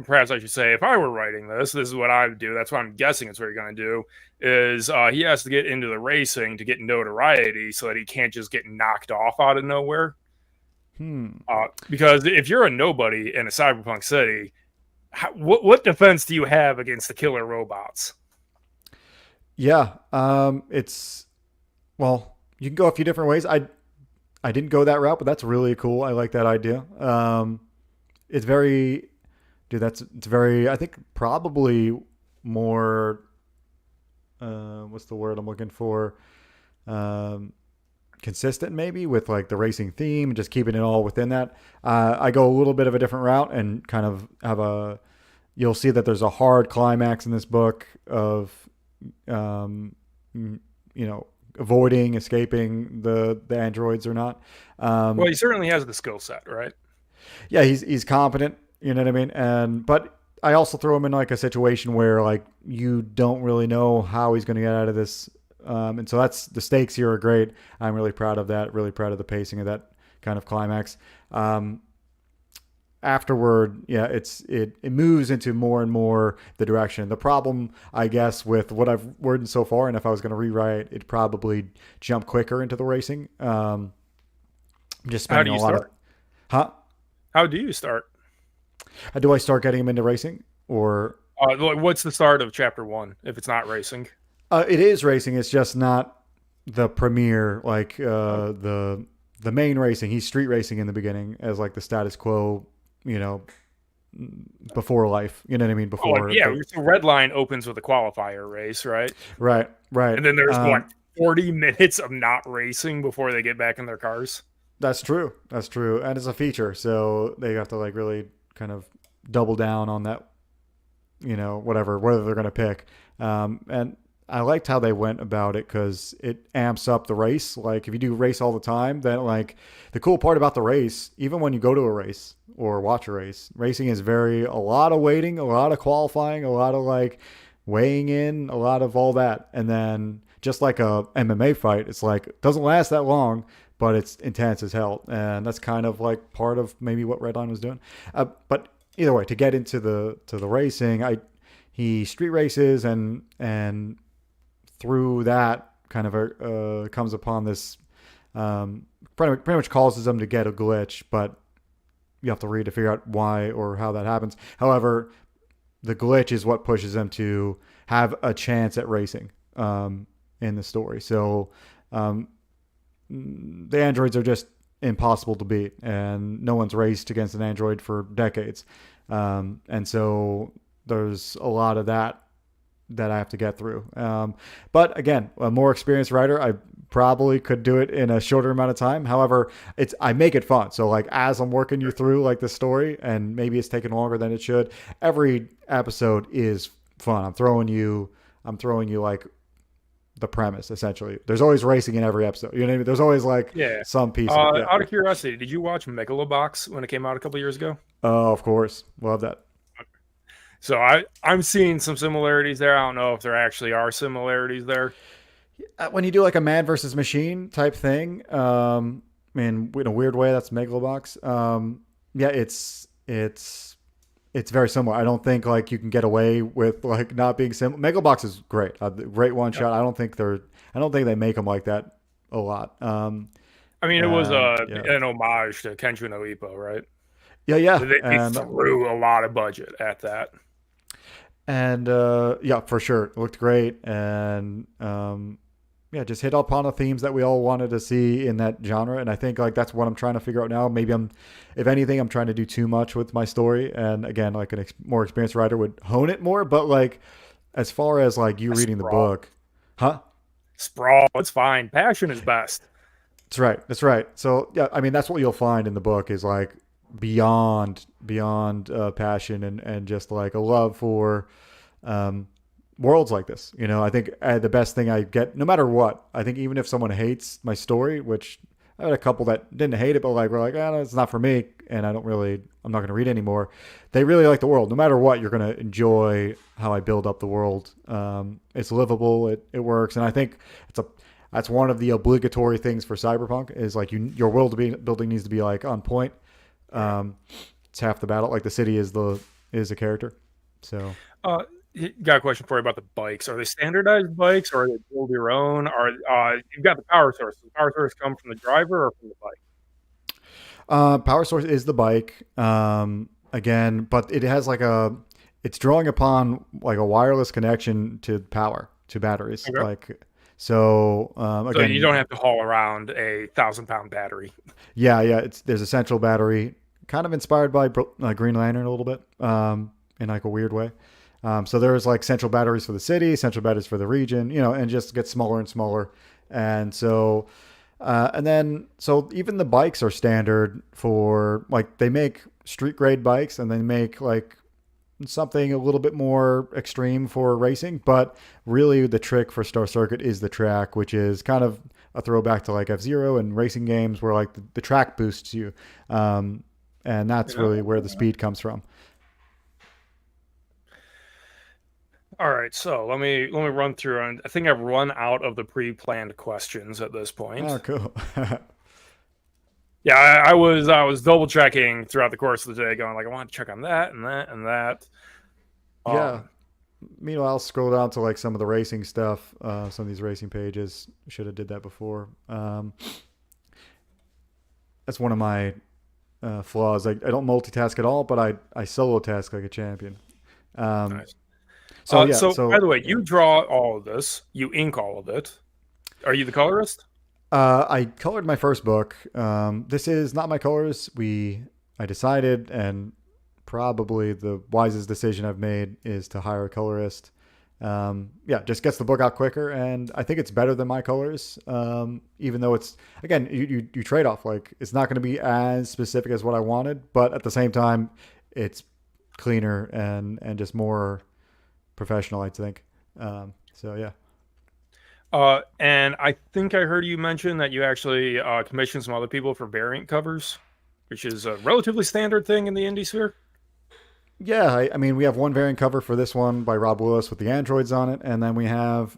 perhaps I should say, if I were writing this is what I would do. That's what I'm guessing it's what you're going to do. Is he has to get into the racing to get notoriety, so that he can't just get knocked off out of nowhere. Hmm. Because if you're a nobody in a cyberpunk city, what defense do you have against the killer robots? Yeah. It's well, you can go a few different ways. I didn't go that route, but that's really cool. I like that idea. It's very, dude. It's very. I think probably more. What's the word I'm looking for? Um, Consistent maybe with like the racing theme and just keeping it all within that. I go a little bit of a different route and kind of have a. You'll see that there's a hard climax in this book of, um, avoiding, escaping the androids or not. Well, he certainly has the skill set, right? Yeah, he's competent. You know what I mean? But I also throw him in like a situation where like you don't really know how he's going to get out of this, and so that's the stakes here are great. I'm really proud of that. Really proud of the pacing of that kind of climax. Afterward, yeah, it moves into more and more the direction. The problem, I guess, with what I've written so far, and if I was going to rewrite, it'd probably jump quicker into the racing. Just How do spending you a lot of, start? huh? How do you start? Do I start getting him into racing, or What's the start of chapter one if it's not racing? it is racing? It's just not the premiere, like the main racing. He's street racing in the beginning as like the status quo, you know, before life. You know what I mean? Oh, Before yeah. the So red line opens with a qualifier race, right? right, right. And then there's what 40 minutes of not racing before they get back in their cars. That's true. That's true, and it's a feature, so they have to like really kind of double down on that. Whether they're going to pick. And I liked how they went about it because it amps up the race. Like if you do race all the time, then like the cool part about the race, even when you go to a race or watch a race, racing is a lot of waiting, a lot of qualifying, a lot of like weighing in, a lot of all that. And then just like a MMA fight, it's like, it doesn't last that long, but it's intense as hell. And that's kind of like part of maybe what Redline was doing. But either way, to get into the racing, he street races and through that kind of comes upon this pretty much causes him to get a glitch, but you have to read to figure out why or how that happens. However, the glitch is what pushes them to have a chance at racing in the story. So the androids are just impossible to beat, and no one's raced against an android for decades. And so there's a lot of that I have to get through. But again, a more experienced writer, I probably could do it in a shorter amount of time. However, I make it fun. So like as I'm working you through like the story, and maybe it's taking longer than it should, every episode is fun. I'm throwing you like the premise essentially. There's always racing in every episode. You know what I mean? There's always like some piece. Out of curiosity, did you watch Megalobox when it came out a couple years ago? Oh, of course, love that. So I'm seeing some similarities there. I don't know if there actually are similarities there. When you do like a man versus machine type thing, in a weird way, that's Megalobox. Yeah, it's very similar. I don't think like you can get away with like not being similar. Megalobox is great, great one shot. I don't think they make them like that a lot. I mean, it was an homage to Kenju no Ippo, right? Yeah. They threw a lot of budget at that. And yeah, for sure, it looked great, and just hit upon the themes that we all wanted to see in that genre. And I think like that's what I'm trying to figure out now. Maybe if anything, I'm trying to do too much with my story. And again, like a more experienced writer would hone it more. But like, as far as like you reading the book, sprawl, it's fine. Passion is best. That's right. So yeah, I mean, that's what you'll find in the book is like beyond passion and just like a love for worlds like this. You know, I think the best thing I get, no matter what, I think even if someone hates my story, which I had a couple that didn't hate it, but like were like, no, it's not for me, and I'm not going to read anymore. They really like the world. No matter what, you're going to enjoy how I build up the world. It's livable. It works, and I think that's one of the obligatory things for Cyberpunk is like your world building needs to be like on point. It's half the battle. Like the city is a character. So, got a question for you about the bikes. Are they standardized bikes, or are they build your own? Or you've got the power source. Does the power source come from the driver or from the bike? Power source is the bike. Again, but it has it's drawing upon like a wireless connection to power to batteries. Okay. Like. So again, so you don't have to haul around a 1,000-pound battery. Yeah. There's a central battery, kind of inspired by Green Lantern a little bit, in like a weird way. So there's like central batteries for the city, central batteries for the region, and just get smaller and smaller. And so, so even the bikes are standard for like they make street grade bikes, and they make like something a little bit more extreme for racing, but really the trick for Star Circuit is the track, which is kind of a throwback to like F-Zero and racing games where like the track boosts you. And that's really where the speed comes from. All right, so let me run through, and I think I've run out of the pre-planned questions at this point. Oh, cool. Yeah, I was double checking throughout the course of the day, going like I want to check on that and that and that. Yeah. Meanwhile, I'll scroll down to like some of the racing stuff. Some of these racing pages. Should have did that before. That's one of my flaws. I don't multitask at all, but I solo task like a champion. Nice. So by the way, you draw all of this. You ink all of it. Are you the colorist? I colored my first book. This is not my colors. I decided, and probably the wisest decision I've made is to hire a colorist. Just gets the book out quicker, and I think it's better than my colors. Even though it's, again, you trade off. Like it's not going to be as specific as what I wanted, but at the same time, it's cleaner and just more professional, I think. So yeah. And I think I heard you mention that you actually commissioned some other people for variant covers, which is a relatively standard thing in the indie sphere. Yeah, I mean, we have one variant cover for this one by Rob Willis with the androids on it, and then we have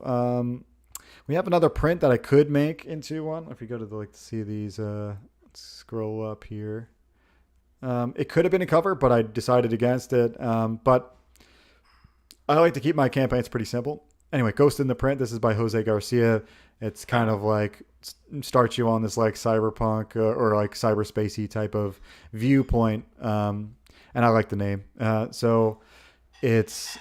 another print that I could make into one. If you go to see these, let's scroll up here. It could have been a cover, but I decided against it. But I like to keep my campaigns pretty simple. Anyway, Ghost in the Print. This is by Jose Garcia. It's kind of like starts you on this like cyberpunk or like cyberspacey type of viewpoint. And I like the name. So it's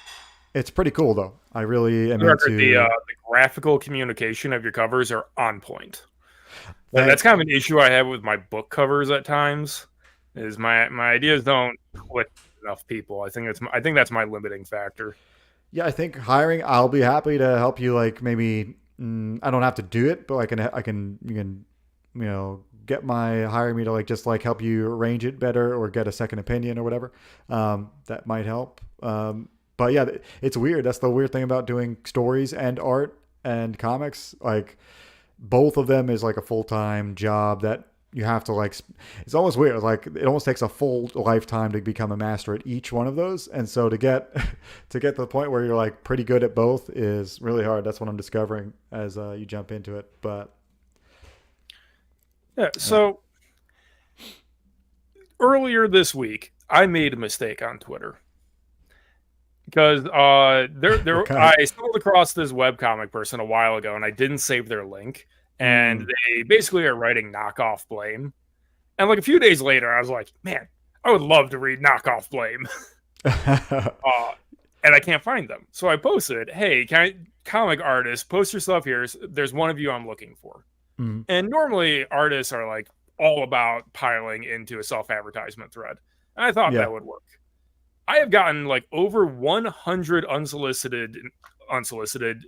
pretty cool though. I really am For the record, into. the graphical communication of your covers are on point. That's Thanks. kind of an issue I have with my book covers at times. Is my ideas don't click with enough people. I think that's my limiting factor. Yeah, I think hiring. I'll be happy to help you. Like maybe I don't have to do it, but you can get my hiring me to like just like help you arrange it better or get a second opinion or whatever. That might help. But yeah, it's weird. That's the weird thing about doing stories and art and comics. Like both of them is like a full time job that you have to like. It's almost weird. Like it almost takes a full lifetime to become a master at each one of those. And so to get to get to the point where you're like pretty good at both is really hard. That's what I'm discovering as you jump into it. But Yeah. So earlier this week, I made a mistake on Twitter because I stumbled across this webcomic person a while ago, and I didn't save their link, and they basically are writing knockoff blame. And like a few days later, I was like, man, I would love to read knockoff blame. And I can't find them. So I posted, hey, comic artist, post your stuff here. There's one of you I'm looking for. And normally artists are like all about piling into a self-advertisement thread. And I thought that would work. I have gotten like over 100 unsolicited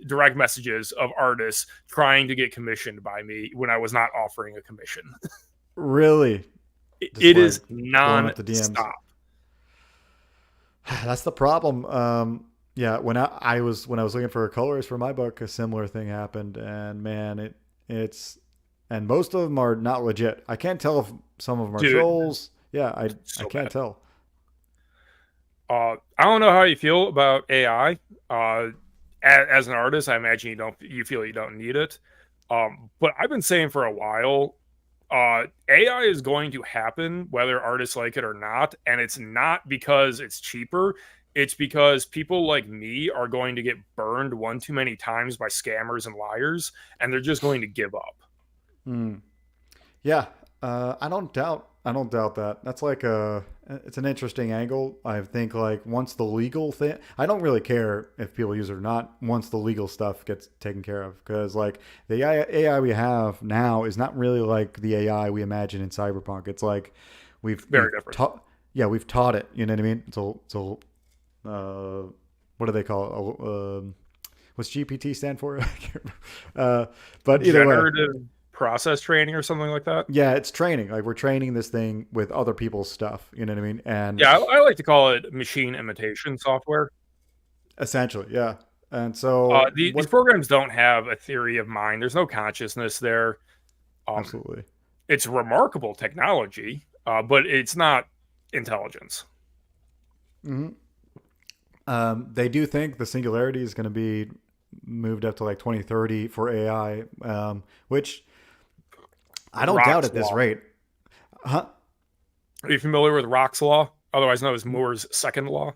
direct messages of artists trying to get commissioned by me when I was not offering a commission. Really? It is non-stop. That's the problem. Yeah, when I was looking for colors for my book, a similar thing happened, and man, it's and most of them are not legit. I can't tell if some of them are trolls. Yeah, I can't tell. I don't know how you feel about AI. As an artist, I imagine you feel you don't need it. But I've been saying for a while, AI is going to happen whether artists like it or not, and it's not because it's cheaper. It's because people like me are going to get burned one too many times by scammers and liars, and they're just going to give up. Yeah, I don't doubt that. That's like it's an interesting angle. I think like once the legal thing, I don't really care if people use it or not. Once the legal stuff gets taken care of, because like the AI we have now is not really like the AI we imagine in Cyberpunk. It's like we've different. We've taught it. You know what I mean? So what do they call it? What's GPT stand for? But either generative process training or something like that. Yeah, it's training. Like we're training this thing with other people's stuff. You know what I mean? And yeah, I like to call it machine imitation software. Essentially, yeah. And so these programs don't have a theory of mind. There's no consciousness there. Absolutely, it's remarkable technology, but it's not intelligence. They do think the singularity is going to be moved up to like 2030 for AI, which I don't doubt at this rate. Huh? Are you familiar with Rock's law, otherwise known as Moore's second law?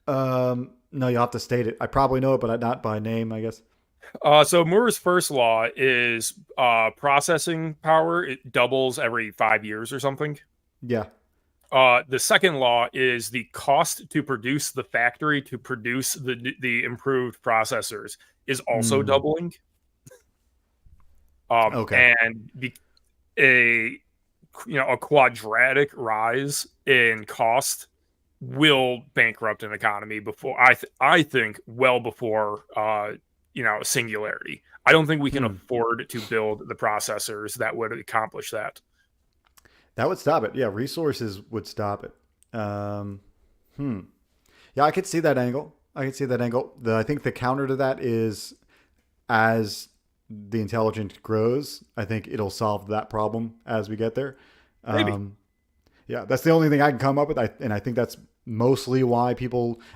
No, you'll have to state it. I probably know it, but not by name, I guess. So Moore's first law is processing power. It doubles every 5 years or something. Yeah. The second law is the cost to produce the factory to produce the improved processors is also doubling. Okay. And a quadratic rise in cost will bankrupt an economy before I think well before singularity. I don't think we can afford to build the processors that would accomplish that. That would stop it. Yeah, resources would stop it. Yeah, I could see that angle. I think the counter to that is as the intelligence grows, I think it'll solve that problem as we get there. Maybe. Yeah, that's the only thing I can come up with. And I think that's mostly why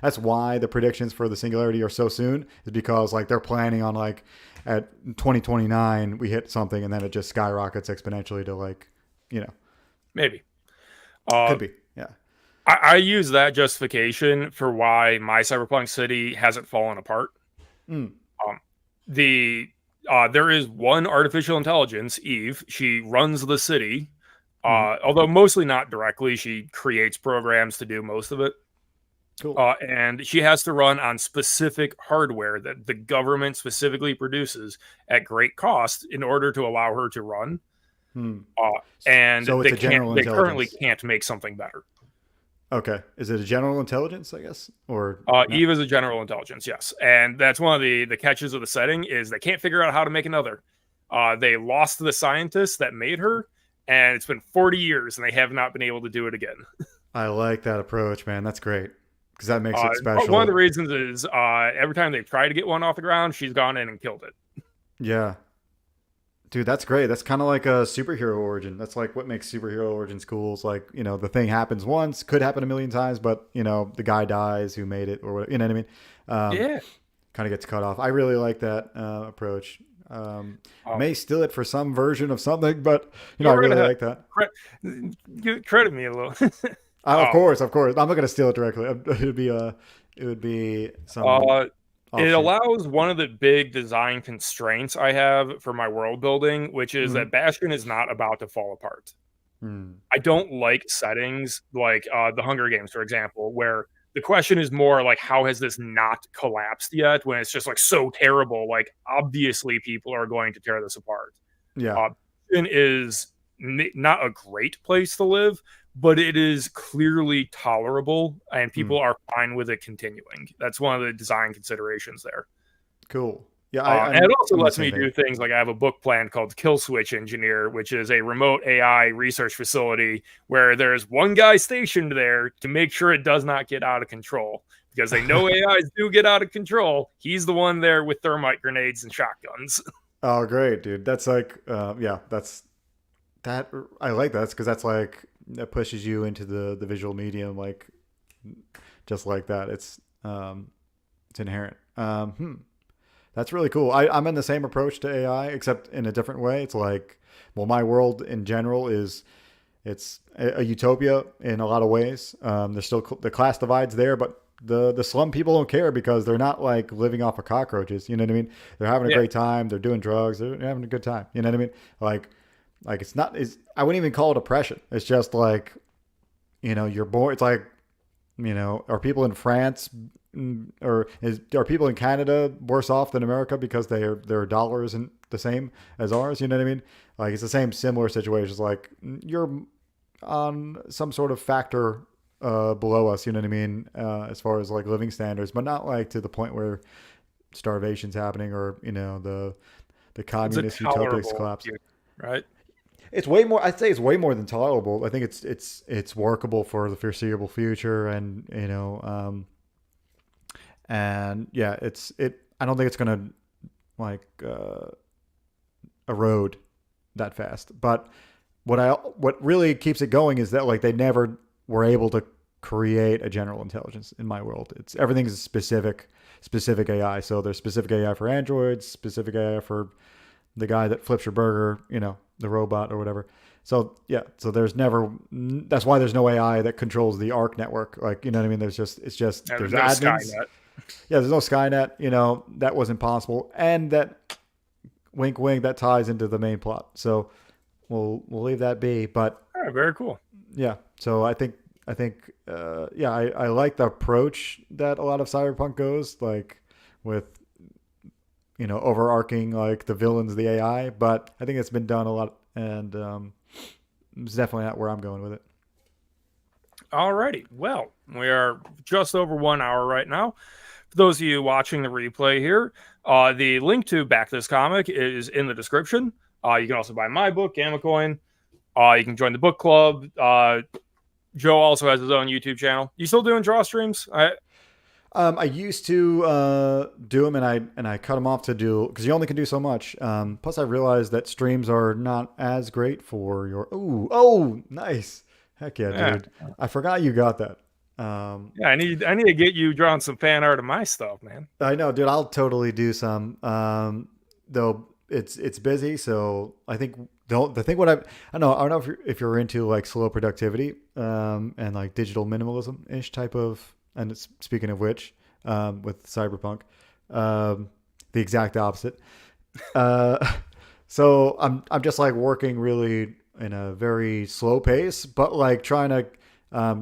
that's why the predictions for the singularity are so soon, is because like they're planning on like at 2029 we hit something and then it just skyrockets exponentially to like, maybe. Could be. Yeah. I use that justification for why my Cyberpunk city hasn't fallen apart. The There is one artificial intelligence, Eve. She runs the city, Mhm. although mostly not directly. She creates programs to do most of it. Cool. And she has to run on specific hardware that the government specifically produces at great cost in order to allow her to run. Hmm. And So it's a general they currently intelligence. can't make something better. Okay. Is it a general intelligence, I guess? Or no? Eve is a general intelligence, yes, and that's one of the catches of the setting is they can't figure out how to make another. They lost the scientists that made her, and it's been 40 years, and they have not been able to do it again. I like that approach, man. That's great. Because that makes it One of the special. reasons is every time they've tried to get one off the ground, she's gone in and killed it. Yeah. Dude, that's great. That's kind of like a superhero origin. That's like what makes superhero origins cool. It's like, the thing happens once, could happen a million times, but, the guy dies who made it or whatever. You know what I mean? Yeah. Kind of gets cut off. I really like that approach. Um, May steal it for some version of something, but, yeah, I we're really gonna like that. credit me a little. Of um, course, of course. I'm not going to steal it directly. It would be some uh, it offshoot. allows one of the big design constraints I have for my world building, which is Mm-hmm. that Bastion is not about to fall apart. Mm. I don't like settings like the Hunger Games, for example, where the question is more like, how has this not collapsed yet? When it's just like so terrible, like obviously people are going to tear this apart. Yeah. Uh, it is not a great place to live, but it is clearly tolerable, and people Mm. are fine with it continuing. That's one of the design considerations there. Cool. Yeah, And it also I'm on the lets same me do page. things like I have a book plan called Kill Switch Engineer, which is a remote AI research facility where there's one guy stationed there to make sure it does not get out of control because they know AIs do get out of control. He's the one there with thermite grenades and shotguns. Oh, great, dude. That's like, yeah, that's that. I like that because that's like that pushes you into the visual medium, like just like that. It's inherent. That's really cool. I'm in the same approach to AI, except in a different way. It's like, well, my world in general it's a utopia in a lot of ways. There's still the class divides there, but the slum people don't care because they're not like living off of cockroaches. You know what I mean? They're having a Yeah, great time. They're doing drugs. They're having a good time. You know what I mean? Like it's not. I wouldn't even call it oppression. It's just like, you're born. It's like, are people in France are people in Canada worse off than America because their dollar isn't the same as ours? You know what I mean? Like it's the same similar situations. Like you're on some sort of factor below us. You know what I mean? As far as like living standards, but not like to the point where starvation's happening or the it's a communist utopics tolerable collapse. view, right? It's way more. I'd say it's way more than tolerable. I think it's workable for the foreseeable future, and yeah, it. I don't think it's gonna like erode that fast. But what really keeps it going is that like they never were able to create a general intelligence in my world. It's everything's specific AI. So there's specific AI for androids, specific AI for the guy that flips your burger, the robot or whatever. So yeah, so there's never. That's why there's no AI that controls the ARC network. Like you know what I mean? It's just And there's there's no admins. Skynet. Yeah, there's no Skynet. That was impossible, and that wink, wink, that ties into the main plot. So we'll leave that be. But All right, very cool. yeah, so I think yeah, I like the approach that a lot of cyberpunk goes like with overarching like the villains, the AI, but I think it's been done a lot, and it's definitely not where I'm going with it. Alrighty. Well, we are just over 1 hour right now. For those of you watching the replay here, the link to back this comic is in the description. You can also buy my book, Gamma Coin. You can join the book club. Joe also has his own YouTube channel. You still doing draw streams? I used to do them, and I cut them off to do because you only can do so much. Plus, I realized that streams are not as great for your. Oh, nice, heck yeah, Yeah. dude! I forgot you got that. Yeah, I need to get you drawing some fan art of my stuff, man. I know, dude. I'll totally do some. Though it's busy, so I think the thing what I don't know if you're into like slow productivity, and like digital minimalism ish type of. And speaking of which, with Cyberpunk, the exact opposite. Uh, so I'm just like working really in a very slow pace, but like trying to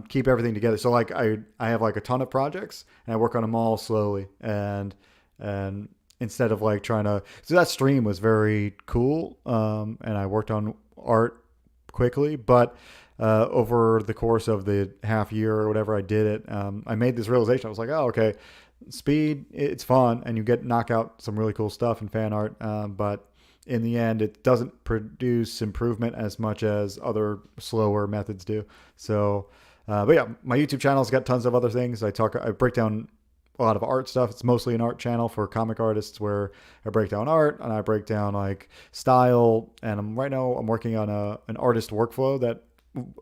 keep everything together. So like I have like a ton of projects and I work on them all slowly and instead of like trying to, so that stream was very cool. And I worked on art quickly, but over the course of the half year or whatever I did it, I made this realization. I was like, oh, okay, speed, it's fun, and you get knock out some really cool stuff in fan art. But in the end, it doesn't produce improvement as much as other slower methods do. So, but yeah, my YouTube channel's got tons of other things. I break down a lot of art stuff. It's mostly an art channel for comic artists where I break down art and I break down like style. And right now I'm working on an artist workflow that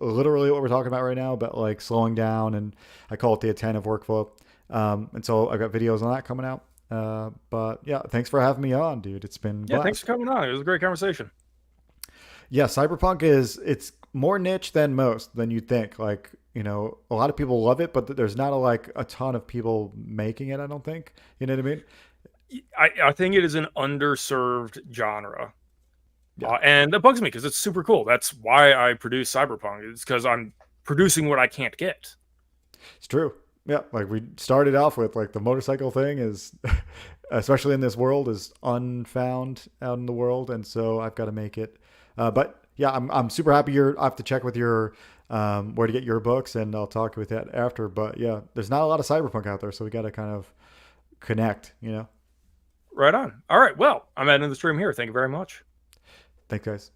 literally what we're talking about right now, but like slowing down, and I call it the attentive workflow. And so I've got videos on that coming out. But yeah, thanks for having me on, dude. It's been a Yeah, blast. thanks for coming on. It was a great conversation. Yeah, Cyberpunk it's more niche than most than you'd think. Like, a lot of people love it, but there's not like a ton of people making it, I don't think. You know what I mean? I think it is an underserved genre. Yeah, And that bugs me because it's super cool. That's why I produce Cyberpunk. It's because I'm producing what I can't get. it's true. Yeah, like we started off with like the motorcycle thing is especially in this world is unfound out in the world, and so I've got to make it. But yeah, I'm super happy I have to check with your where to get your books, and I'll talk with that after. But yeah, there's not a lot of cyberpunk out there, so we got to kind of connect. Right on. All right. Well, I'm ending the stream here. Thank you very much. Thanks, guys.